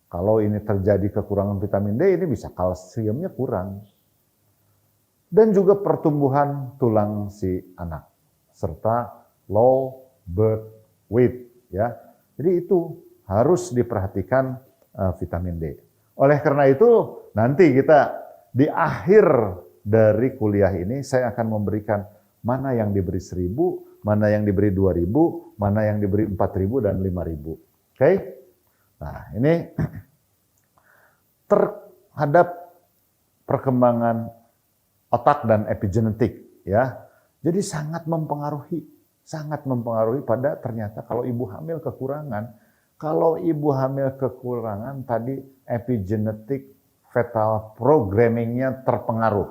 Kalau ini terjadi kekurangan vitamin D, ini bisa kalsiumnya kurang. Dan juga pertumbuhan tulang si anak, serta low birth weight. Ya. Jadi itu harus diperhatikan vitamin D. Oleh karena itu, nanti kita di akhir dari kuliah ini, saya akan memberikan mana yang diberi 1.000, mana yang diberi 2.000, mana yang diberi 4.000 dan 5.000. Oke? Nah, ini terhadap perkembangan otak dan epigenetik, ya. Jadi sangat mempengaruhi pada ternyata kalau ibu hamil kekurangan tadi epigenetik fetal programmingnya terpengaruh.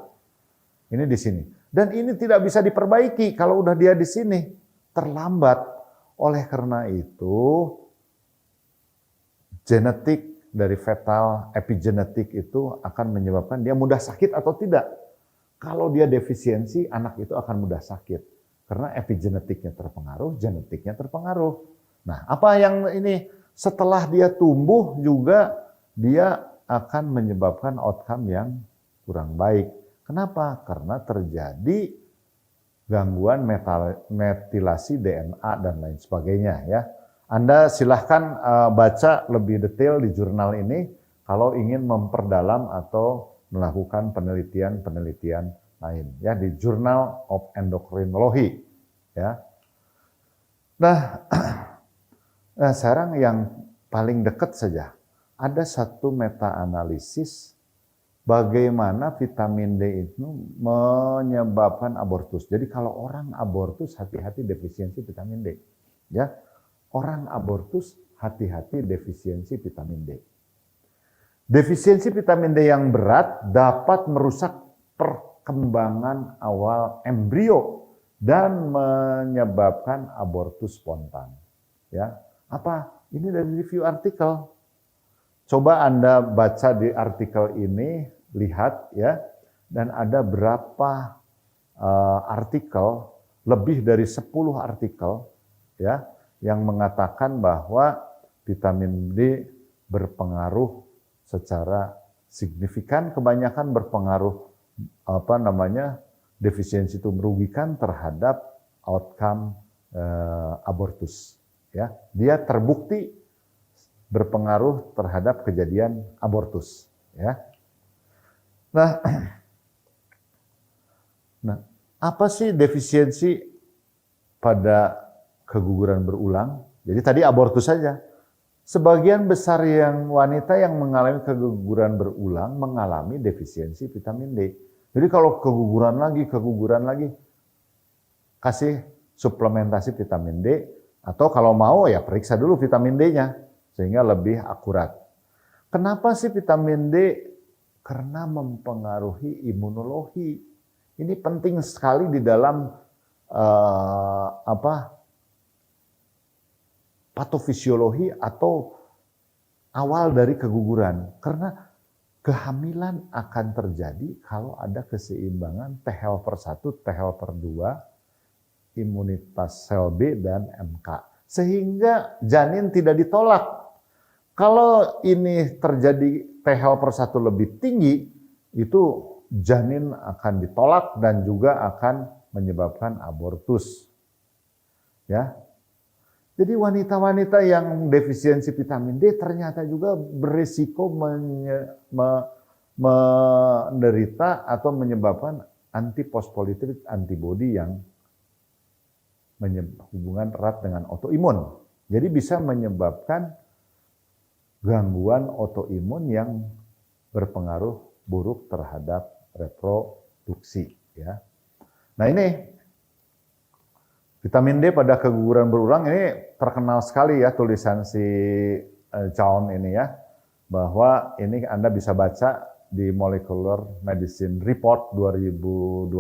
Ini di sini. Dan ini tidak bisa diperbaiki kalau udah dia di sini, terlambat. Oleh karena itu, genetik dari fetal epigenetik itu akan menyebabkan dia mudah sakit atau tidak. Kalau dia defisiensi, anak itu akan mudah sakit. Karena epigenetiknya terpengaruh, genetiknya terpengaruh. Nah, apa yang ini setelah dia tumbuh juga dia akan menyebabkan outcome yang kurang baik. Kenapa? Karena terjadi gangguan metilasi DNA dan lain sebagainya ya. Anda silahkan baca lebih detail di jurnal ini kalau ingin memperdalam atau melakukan penelitian lain ya di Journal of Endocrinology ya. Nah, sekarang yang paling dekat saja ada satu meta-analisis bagaimana vitamin D itu menyebabkan abortus. Jadi kalau orang abortus hati-hati defisiensi vitamin D ya. Orang abortus hati-hati defisiensi vitamin D. Defisiensi vitamin D yang berat dapat merusak perkembangan awal embrio dan menyebabkan abortus spontan. Ya, apa? Ini dari review artikel. Coba Anda baca di artikel ini, lihat ya, dan ada berapa artikel, lebih dari 10 artikel ya, yang mengatakan bahwa vitamin D berpengaruh secara signifikan, kebanyakan berpengaruh defisiensi itu merugikan terhadap outcome abortus ya. Dia terbukti berpengaruh terhadap kejadian abortus ya. Nah, apa sih defisiensi pada keguguran berulang? Jadi tadi abortus saja. Sebagian besar yang wanita yang mengalami keguguran berulang mengalami defisiensi vitamin D. Jadi kalau keguguran lagi, kasih suplementasi vitamin D, atau kalau mau ya periksa dulu vitamin D-nya, sehingga lebih akurat. Kenapa sih vitamin D? Karena mempengaruhi imunologi. Ini penting sekali di dalam patofisiologi atau awal dari keguguran. Karena kehamilan akan terjadi kalau ada keseimbangan T helper 1, T helper 2, imunitas sel B dan MK. Sehingga janin tidak ditolak. Kalau ini terjadi T helper 1 lebih tinggi, itu janin akan ditolak dan juga akan menyebabkan abortus. Ya. Jadi wanita-wanita yang defisiensi vitamin D ternyata juga berisiko menderita atau menyebabkan antiphospholipid antibody yang hubungan erat dengan autoimun. Jadi bisa menyebabkan gangguan autoimun yang berpengaruh buruk terhadap reproduksi, ya. Nah, ini vitamin D pada keguguran berulang ini terkenal sekali ya tulisan si Chown ini ya, bahwa ini Anda bisa baca di Molecular Medicine Report 2021,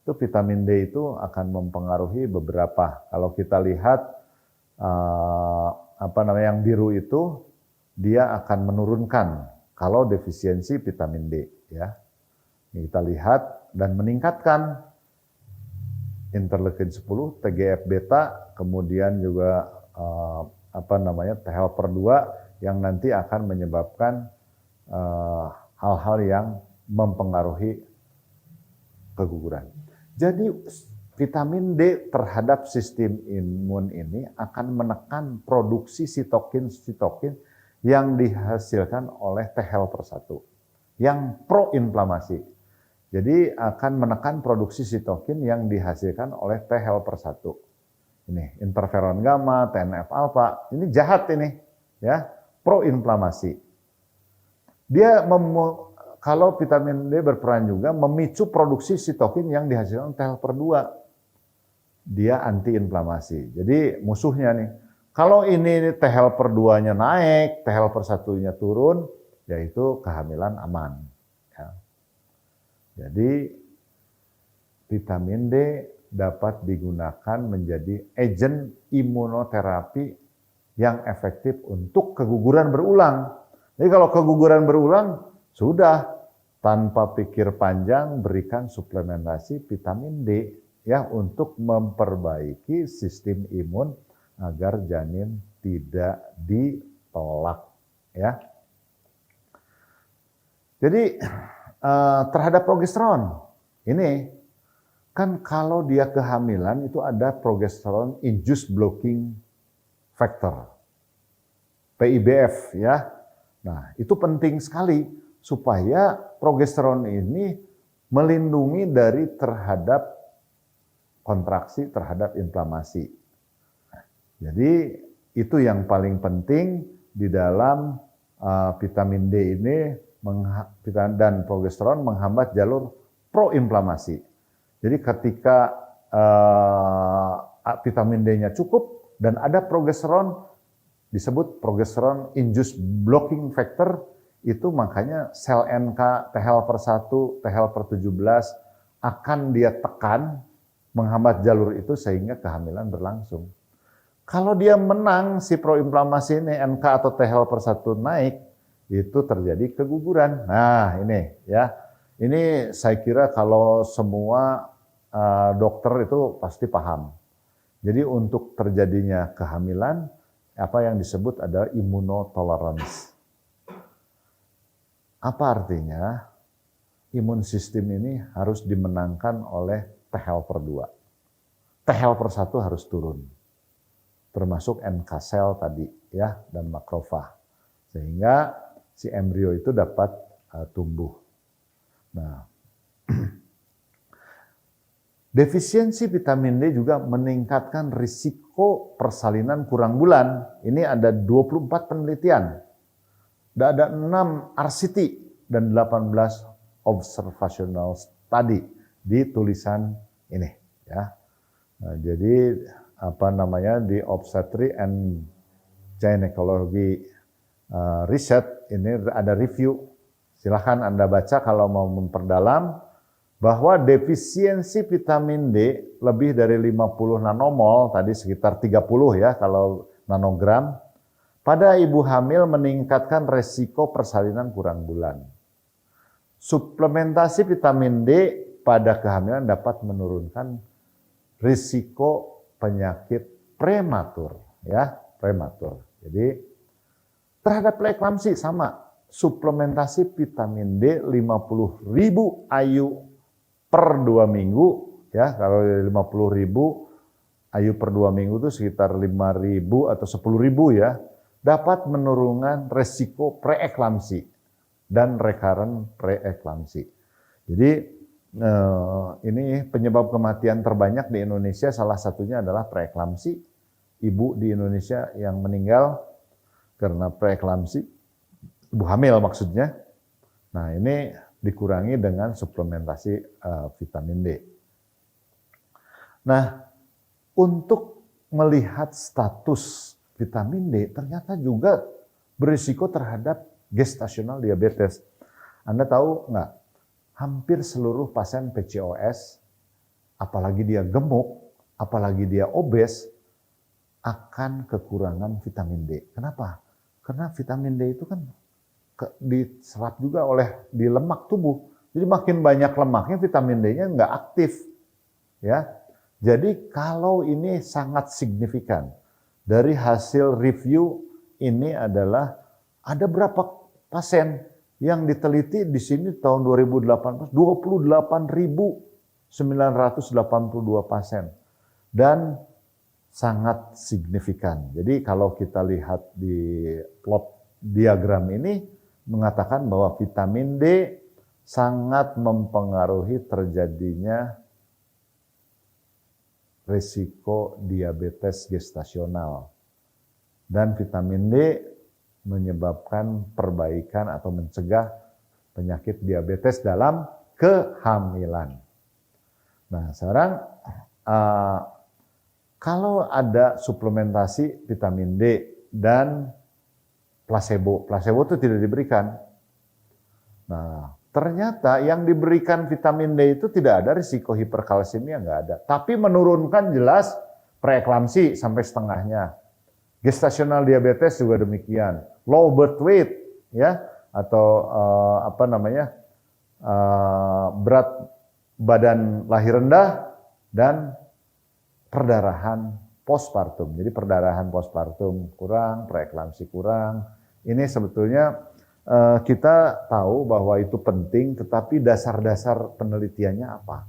itu vitamin D itu akan mempengaruhi beberapa. Kalau kita lihat yang biru itu, dia akan menurunkan kalau defisiensi vitamin D, ya. Ini kita lihat dan meningkatkan interleukin 10, TGF beta, kemudian juga T helper 2 yang nanti akan menyebabkan hal-hal yang mempengaruhi keguguran. Jadi vitamin D terhadap sistem imun ini akan menekan produksi sitokin yang dihasilkan oleh T helper 1 yang proinflamasi. Jadi akan menekan produksi sitokin yang dihasilkan oleh T helper 1. Ini interferon gamma, TNF alpha, ini jahat ini, ya, proinflamasi. Dia kalau vitamin D berperan juga memicu produksi sitokin yang dihasilkan T helper 2. Dia antiinflamasi. Jadi musuhnya nih, kalau ini T helper 2-nya naik, T helper 1-nya turun, yaitu kehamilan aman. Ya. Jadi vitamin D dapat digunakan menjadi agen imunoterapi yang efektif untuk keguguran berulang. Jadi kalau keguguran berulang, sudah tanpa pikir panjang berikan suplementasi vitamin D ya untuk memperbaiki sistem imun agar janin tidak ditolak, ya. Jadi terhadap progesteron ini kan kalau dia kehamilan itu ada progesteron induced blocking factor, PIBF, ya. Nah, itu penting sekali supaya progesteron ini melindungi dari terhadap kontraksi, terhadap inflamasi. Jadi itu yang paling penting di dalam vitamin D ini dan progesteron menghambat jalur proinflamasi. Jadi ketika vitamin D-nya cukup dan ada progesteron, disebut progesteron induced blocking factor, itu makanya sel NK, T helper 1, T helper 17 akan dia tekan menghambat jalur itu sehingga kehamilan berlangsung. Kalau dia menang si proinflamasi ini NK atau T helper 1 naik, itu terjadi keguguran. Nah, ini ya. Ini saya kira kalau semua dokter itu pasti paham. Jadi untuk terjadinya kehamilan, apa yang disebut adalah immunotolerance. Apa artinya? Imun sistem ini harus dimenangkan oleh T helper 2. T helper 1 harus turun. Termasuk NK sel tadi ya dan makrofag. Sehingga si embrio itu dapat tumbuh. Nah, defisiensi vitamin D juga meningkatkan risiko persalinan kurang bulan. Ini ada 24 penelitian. Ada 6 RCT dan 18 observational study di tulisan ini, ya. Nah, jadi di Obstetrics and Gynecology Research ini ada review. Silahkan Anda baca kalau mau memperdalam bahwa defisiensi vitamin D lebih dari 50 nanomol, tadi sekitar 30 ya kalau nanogram, pada ibu hamil meningkatkan resiko persalinan kurang bulan. Suplementasi vitamin D pada kehamilan dapat menurunkan risiko penyakit prematur, ya, prematur. Jadi terhadap preeklamsi sama, suplementasi vitamin D 50.000 IU per 2 minggu, ya. Kalau 50.000 IU per 2 minggu itu sekitar 5.000 atau 10.000 ya, dapat menurunkan resiko preeklamsi dan recurrent preeklamsi. Jadi ini penyebab kematian terbanyak di Indonesia, salah satunya adalah preeklamsi. Ibu di Indonesia yang meninggal karena preeklamsi, ibu hamil maksudnya, Nah, ini dikurangi dengan suplementasi vitamin D. Nah, untuk melihat status vitamin D ternyata juga berisiko terhadap gestasional diabetes. Anda tahu nggak? Hampir seluruh pasien PCOS, apalagi dia gemuk, apalagi dia obes, akan kekurangan vitamin D. Kenapa? Karena vitamin D itu kan diserap juga di lemak tubuh. Jadi makin banyak lemaknya, vitamin D-nya nggak aktif. Ya, jadi kalau ini sangat signifikan. Dari hasil review ini adalah ada berapa pasien yang diteliti di sini tahun 2018, 28.982 pasien. Dan sangat signifikan. Jadi kalau kita lihat di plot diagram ini, mengatakan bahwa vitamin D sangat mempengaruhi terjadinya risiko diabetes gestasional. Dan vitamin D menyebabkan perbaikan atau mencegah penyakit diabetes dalam kehamilan. Nah, sekarang kalau ada suplementasi vitamin D dan placebo itu tidak diberikan. Nah, ternyata yang diberikan vitamin D itu tidak ada risiko hiperkalsemia, nggak ada. Tapi menurunkan jelas preeklamsi sampai setengahnya. Gestasional diabetes juga demikian. Low birth weight, ya, atau berat badan lahir rendah dan perdarahan postpartum. Jadi perdarahan postpartum kurang, preeklamsi kurang. Ini sebetulnya kita tahu bahwa itu penting, tetapi dasar-dasar penelitiannya apa?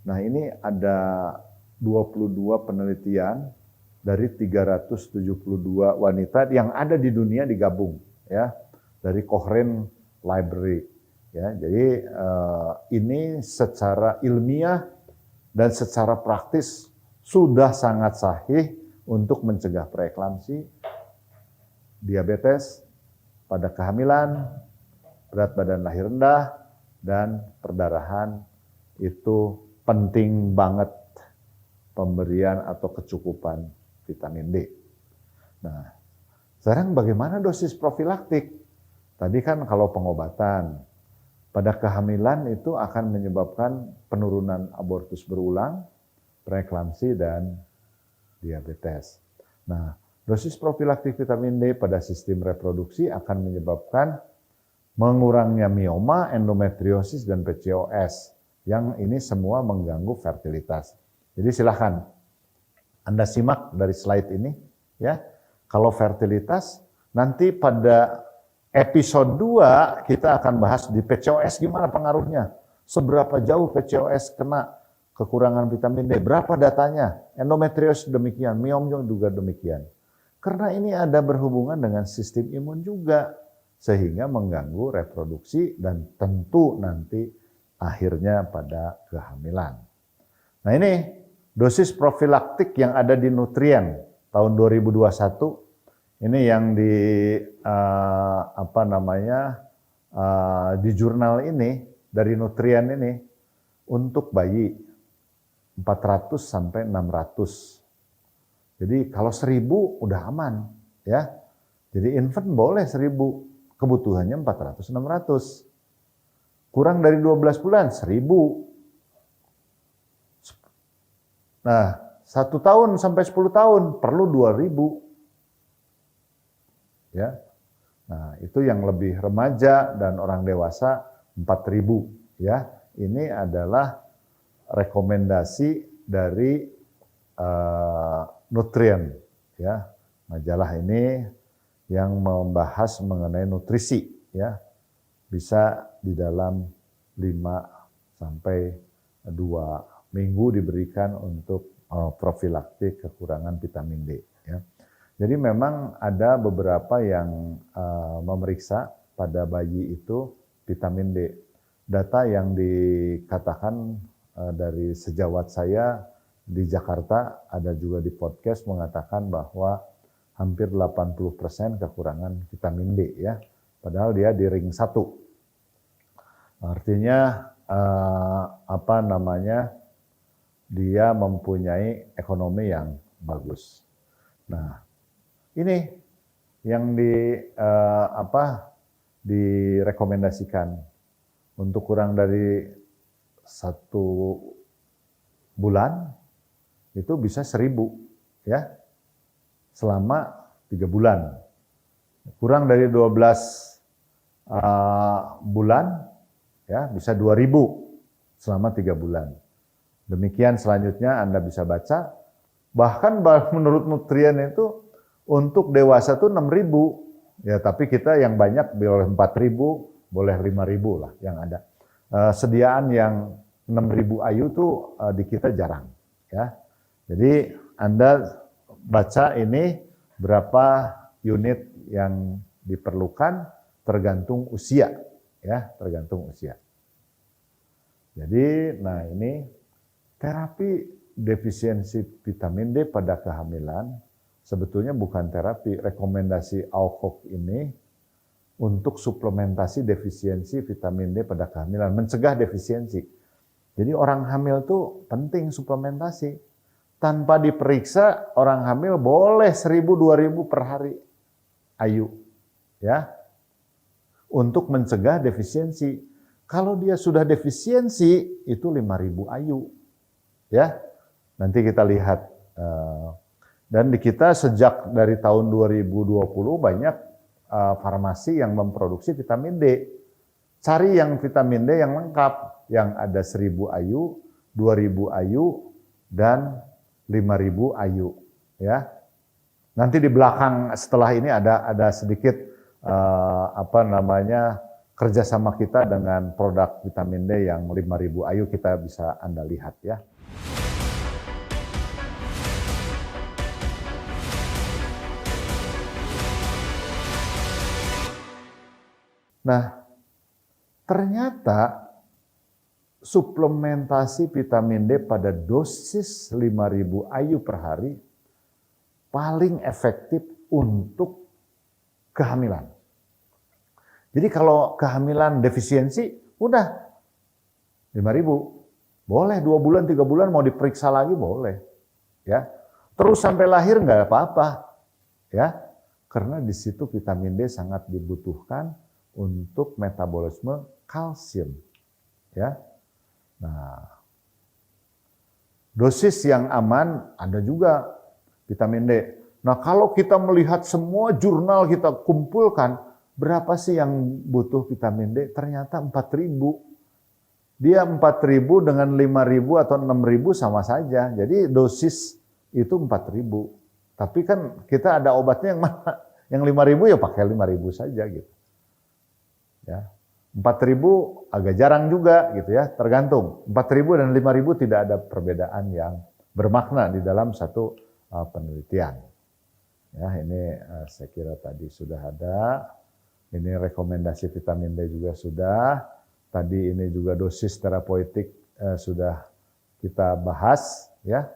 Nah, ini ada 22 penelitian dari 372 wanita yang ada di dunia digabung, ya, dari Cochrane Library. Ya, jadi ini secara ilmiah dan secara praktis sudah sangat sahih untuk mencegah preeklamsi, diabetes pada kehamilan, berat badan lahir rendah, dan perdarahan. Itu penting banget pemberian atau kecukupan vitamin D. Nah, sekarang bagaimana dosis profilaktik? Tadi kan kalau pengobatan, pada kehamilan itu akan menyebabkan penurunan abortus berulang, preeklamsi, dan diabetes. Nah, dosis profilaktik vitamin D pada sistem reproduksi akan menyebabkan mengurangnya mioma, endometriosis, dan PCOS. Yang ini semua mengganggu fertilitas. Jadi silakan Anda simak dari slide ini, ya. Kalau fertilitas, nanti pada episode 2 kita akan bahas di PCOS gimana pengaruhnya. Seberapa jauh PCOS kena kekurangan vitamin D, berapa datanya, endometriosis demikian, mioma juga demikian. Karena ini ada berhubungan dengan sistem imun juga, sehingga mengganggu reproduksi dan tentu nanti akhirnya pada kehamilan. Nah, ini dosis profilaktik yang ada di Nutrien tahun 2021, ini yang di jurnal ini dari Nutrien ini untuk bayi 400 sampai 600. Jadi kalau 1000 udah aman, ya. Jadi infant boleh 1000, kebutuhannya 400-600. Kurang dari 12 bulan 1000. Nah, 1 tahun sampai 10 tahun perlu 2000. Ya. Nah, itu yang lebih remaja dan orang dewasa 4000, ya. Ini adalah rekomendasi dari Nutrien, ya, majalah ini yang membahas mengenai nutrisi, ya, bisa di dalam 5 sampai 2 minggu diberikan untuk profilaktik kekurangan vitamin D, ya. Jadi memang ada beberapa yang memeriksa pada bayi itu vitamin D. Data yang dikatakan dari sejawat saya di Jakarta, ada juga di podcast mengatakan bahwa hampir 80% kekurangan vitamin D, ya. Padahal dia di ring 1. Artinya dia mempunyai ekonomi yang bagus. Nah, ini yang direkomendasikan untuk kurang dari 1 bulan itu bisa 1.000 ya selama 3 bulan. Kurang dari 12 bulan ya bisa 2.000 selama 3 bulan. Demikian selanjutnya Anda bisa baca. Bahkan menurut Nutrien itu untuk dewasa itu 6.000. Ya, tapi kita yang banyak boleh 4.000, boleh 5.000 lah yang ada. Sediaan yang 6.000 IU tuh di kita jarang ya. Jadi Anda baca ini berapa unit yang diperlukan tergantung usia ya, tergantung usia. Jadi nah ini terapi defisiensi vitamin D pada kehamilan sebetulnya bukan terapi. Rekomendasi AOKOK ini untuk suplementasi defisiensi vitamin D pada kehamilan, mencegah defisiensi. Jadi orang hamil tuh penting suplementasi. Tanpa diperiksa orang hamil boleh 1.000-2.000 per hari IU ya. Untuk mencegah defisiensi. Kalau dia sudah defisiensi itu 5.000 IU ya. Nanti kita lihat. Dan di kita sejak dari tahun 2020 banyak farmasi yang memproduksi vitamin D. Cari yang vitamin D yang lengkap, yang ada 1.000 IU, 2.000 IU, dan 5.000 IU ya. Nanti di belakang setelah ini ada sedikit kerjasama kita dengan produk vitamin D yang 5.000 IU, kita bisa Anda lihat ya. Nah, ternyata suplementasi vitamin D pada dosis 5.000 IU per hari paling efektif untuk kehamilan. Jadi kalau kehamilan defisiensi, udah 5.000. Boleh 2 bulan, 3 bulan mau diperiksa lagi boleh. Ya. Terus sampai lahir nggak apa-apa. Ya. Karena di situ vitamin D sangat dibutuhkan untuk metabolisme kalsium. Ya. Nah, dosis yang aman ada juga vitamin D. Nah, kalau kita melihat semua jurnal kita kumpulkan, berapa sih yang butuh vitamin D? Ternyata 4.000. Dia 4.000 dengan 5.000 atau 6.000 sama saja. Jadi dosis itu 4.000. Tapi kan kita ada obatnya yang mana? Yang 5.000 ya pakai 5.000 saja gitu. Ya. 4.000 agak jarang juga gitu ya, tergantung. 4.000 dan 5.000 tidak ada perbedaan yang bermakna di dalam satu penelitian. Ya, ini saya kira tadi sudah ada. Ini rekomendasi vitamin D juga sudah. Tadi ini juga dosis terapeutik sudah kita bahas ya.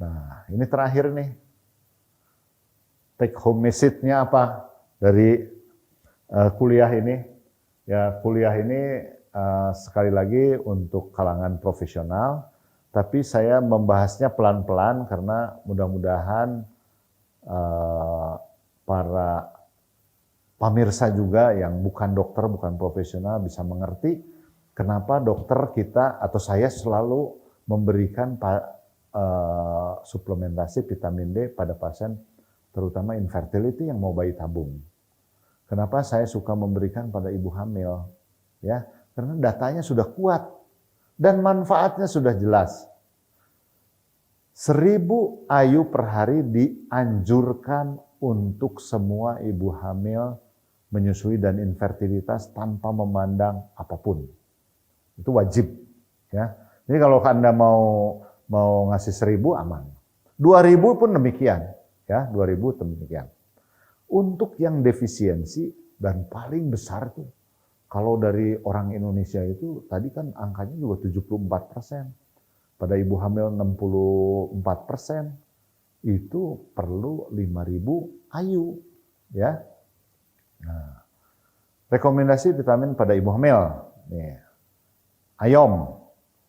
Nah, ini terakhir nih. Take home message-nya apa dari kuliah ini? Ya, kuliah ini sekali lagi untuk kalangan profesional, tapi saya membahasnya pelan-pelan karena mudah-mudahan para pemirsa juga yang bukan dokter, bukan profesional bisa mengerti kenapa dokter kita atau saya selalu memberikan suplementasi vitamin D pada pasien terutama infertility yang mau bayi tabung. Kenapa saya suka memberikan pada ibu hamil? Ya, karena datanya sudah kuat dan manfaatnya sudah jelas. 1.000 IU per hari dianjurkan untuk semua ibu hamil menyusui dan infertilitas tanpa memandang apapun. Itu wajib. Ya. Jadi kalau Anda mau ngasih 1.000 aman. 2.000 pun demikian. Ya, 2.000 demikian. Untuk yang defisiensi dan paling besar tuh, kalau dari orang Indonesia itu tadi kan angkanya juga 74%. Pada ibu hamil 64%. Itu perlu 5.000 IU. Ya. Nah, Rekomendasi vitamin pada ibu hamil. Nih. Ayom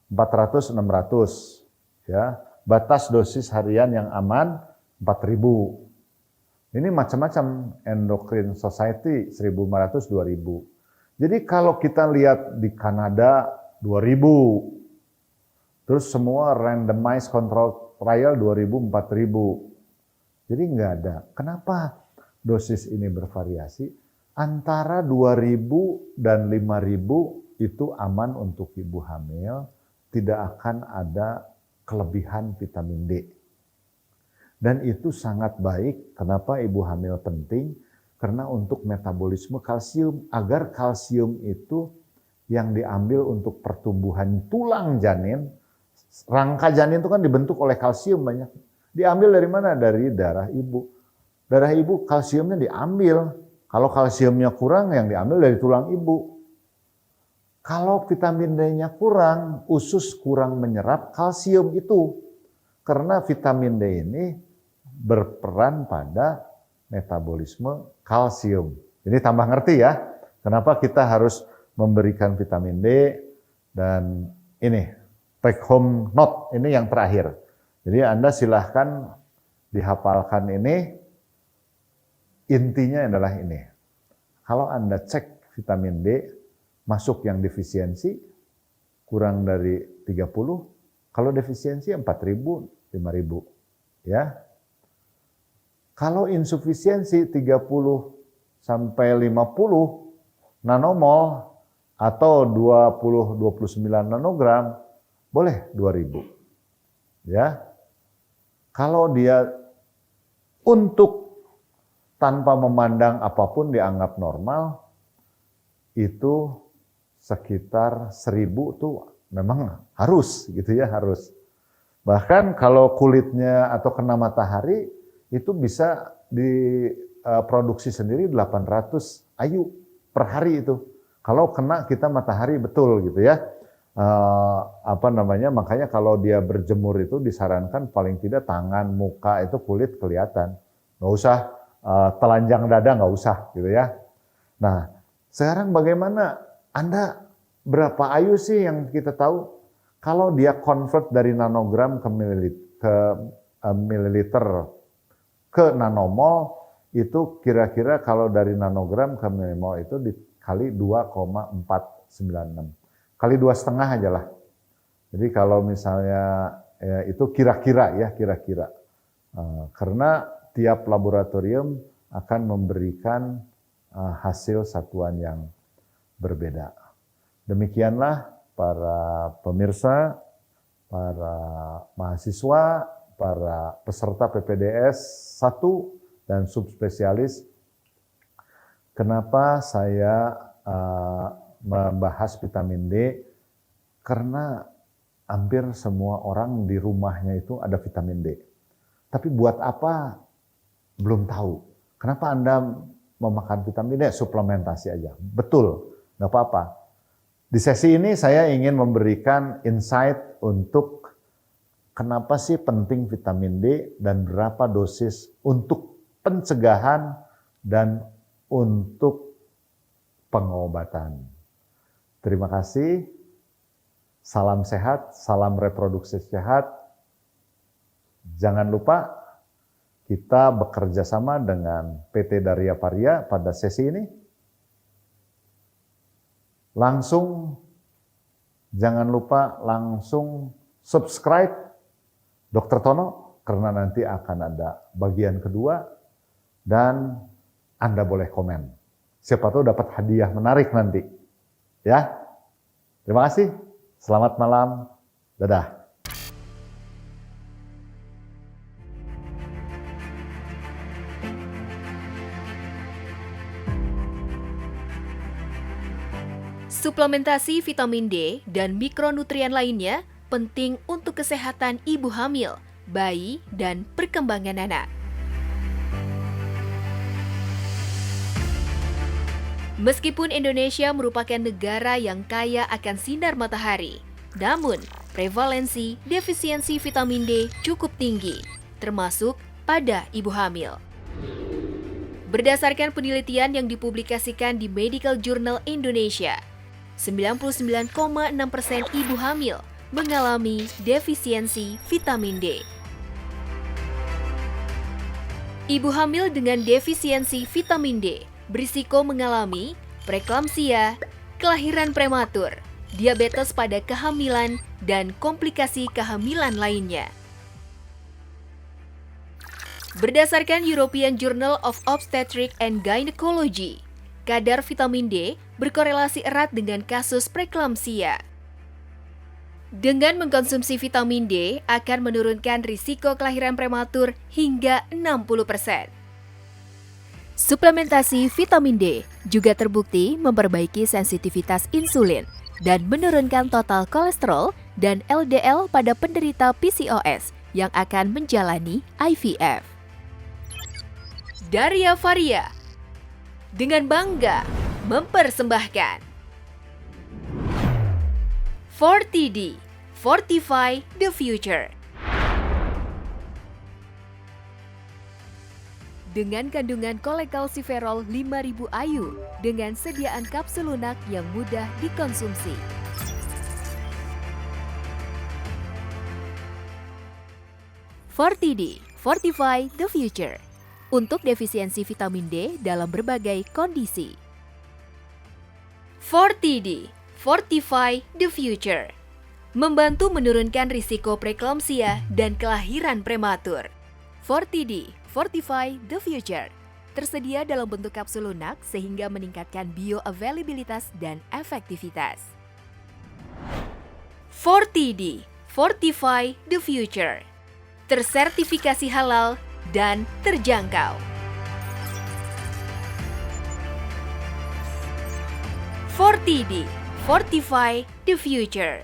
400-600 ya. Batas dosis harian yang aman 4.000. Ini macam-macam, Endocrine Society 1.500-2.000. Jadi kalau kita lihat di Kanada 2.000, terus semua randomized control trial 2.000-4.000. Jadi nggak ada. Kenapa dosis ini bervariasi? Antara 2.000 dan 5.000 itu aman untuk ibu hamil, tidak akan ada kelebihan vitamin D. Dan itu sangat baik. Kenapa ibu hamil penting? Karena untuk metabolisme kalsium, agar kalsium itu yang diambil untuk pertumbuhan tulang janin, rangka janin itu kan dibentuk oleh kalsium banyak. Diambil dari mana? Dari darah ibu. Darah ibu kalsiumnya diambil. Kalau kalsiumnya kurang, yang diambil dari tulang ibu. Kalau vitamin D-nya kurang, usus kurang menyerap kalsium itu. Karena vitamin D ini berperan pada metabolisme kalsium. Ini tambah ngerti ya, kenapa kita harus memberikan vitamin D. Dan ini, take home note, ini yang terakhir. Jadi Anda silahkan dihafalkan ini, intinya adalah ini. Kalau Anda cek vitamin D, masuk yang defisiensi kurang dari 30, kalau defisiensi 4.000, 5.000 ya. Kalau insufisiensi 30 sampai 50 nanomol atau 20-29 nanogram boleh 2.000 ya. Kalau dia untuk tanpa memandang apapun dianggap normal, itu sekitar 1.000 tuh memang harus gitu ya, harus. Bahkan kalau kulitnya atau kena matahari itu bisa diproduksi sendiri 800 IU per hari itu. Kalau kena kita matahari betul gitu ya. Makanya kalau dia berjemur itu disarankan paling tidak tangan, muka itu kulit kelihatan. Nggak usah telanjang dada, nggak usah gitu ya. Nah, sekarang bagaimana? Anda berapa IU sih yang kita tahu? Kalau dia convert dari nanogram ke mililiter ke nanomol, itu kira-kira kalau dari nanogram ke milimol itu dikali 2,496. Kali 2,5 aja lah. Jadi kalau misalnya ya, itu kira-kira ya, kira-kira. Karena tiap laboratorium akan memberikan hasil satuan yang berbeda. Demikianlah para pemirsa, para mahasiswa, para peserta PPDS 1 dan subspesialis. Kenapa saya membahas vitamin D? Karena hampir semua orang di rumahnya itu ada vitamin D. Tapi buat apa? Belum tahu. Kenapa Anda memakan vitamin D? Suplementasi aja. Betul, nggak apa-apa. Di sesi ini saya ingin memberikan insight untuk kenapa sih penting vitamin D dan berapa dosis untuk pencegahan dan untuk pengobatan. Terima kasih. Salam sehat, salam reproduksi sehat. Jangan lupa kita bekerja sama dengan PT Darya Parya pada sesi ini. Jangan lupa langsung subscribe Dr. Tono, karena nanti akan ada bagian kedua, dan Anda boleh komen. Siapa tahu dapat hadiah menarik nanti. Ya, terima kasih. Selamat malam. Dadah. Suplementasi vitamin D dan mikronutrien lainnya penting untuk kesehatan ibu hamil, bayi, dan perkembangan anak. Meskipun Indonesia merupakan negara yang kaya akan sinar matahari, namun prevalensi defisiensi vitamin D cukup tinggi, termasuk pada ibu hamil. Berdasarkan penelitian yang dipublikasikan di Medical Journal Indonesia, 99,6% ibu hamil mengalami defisiensi vitamin D. Ibu hamil dengan defisiensi vitamin D berisiko mengalami preeklamsia, kelahiran prematur, diabetes pada kehamilan, dan komplikasi kehamilan lainnya. Berdasarkan European Journal of Obstetrics and Gynecology, kadar vitamin D berkorelasi erat dengan kasus preeklamsia. Dengan mengkonsumsi vitamin D akan menurunkan risiko kelahiran prematur hingga 60%. Suplementasi vitamin D juga terbukti memperbaiki sensitivitas insulin dan menurunkan total kolesterol dan LDL pada penderita PCOS yang akan menjalani IVF. Daria Faria dengan bangga mempersembahkan 40D, Fortify the Future. Dengan kandungan kolekalsiferol 5000 IU dengan sediaan kapsul lunak yang mudah dikonsumsi. Forty-D, Fortify the Future. Untuk defisiensi vitamin D dalam berbagai kondisi. Forty-D, Fortify the Future. Membantu menurunkan risiko preeklamsia dan kelahiran prematur. Forty-D, Fortify the Future. Tersedia dalam bentuk kapsul lunak sehingga meningkatkan bioavailabilitas dan efektivitas. Forty-D, Fortify the Future. Tersertifikasi halal dan terjangkau. Forty-D, Fortify the Future.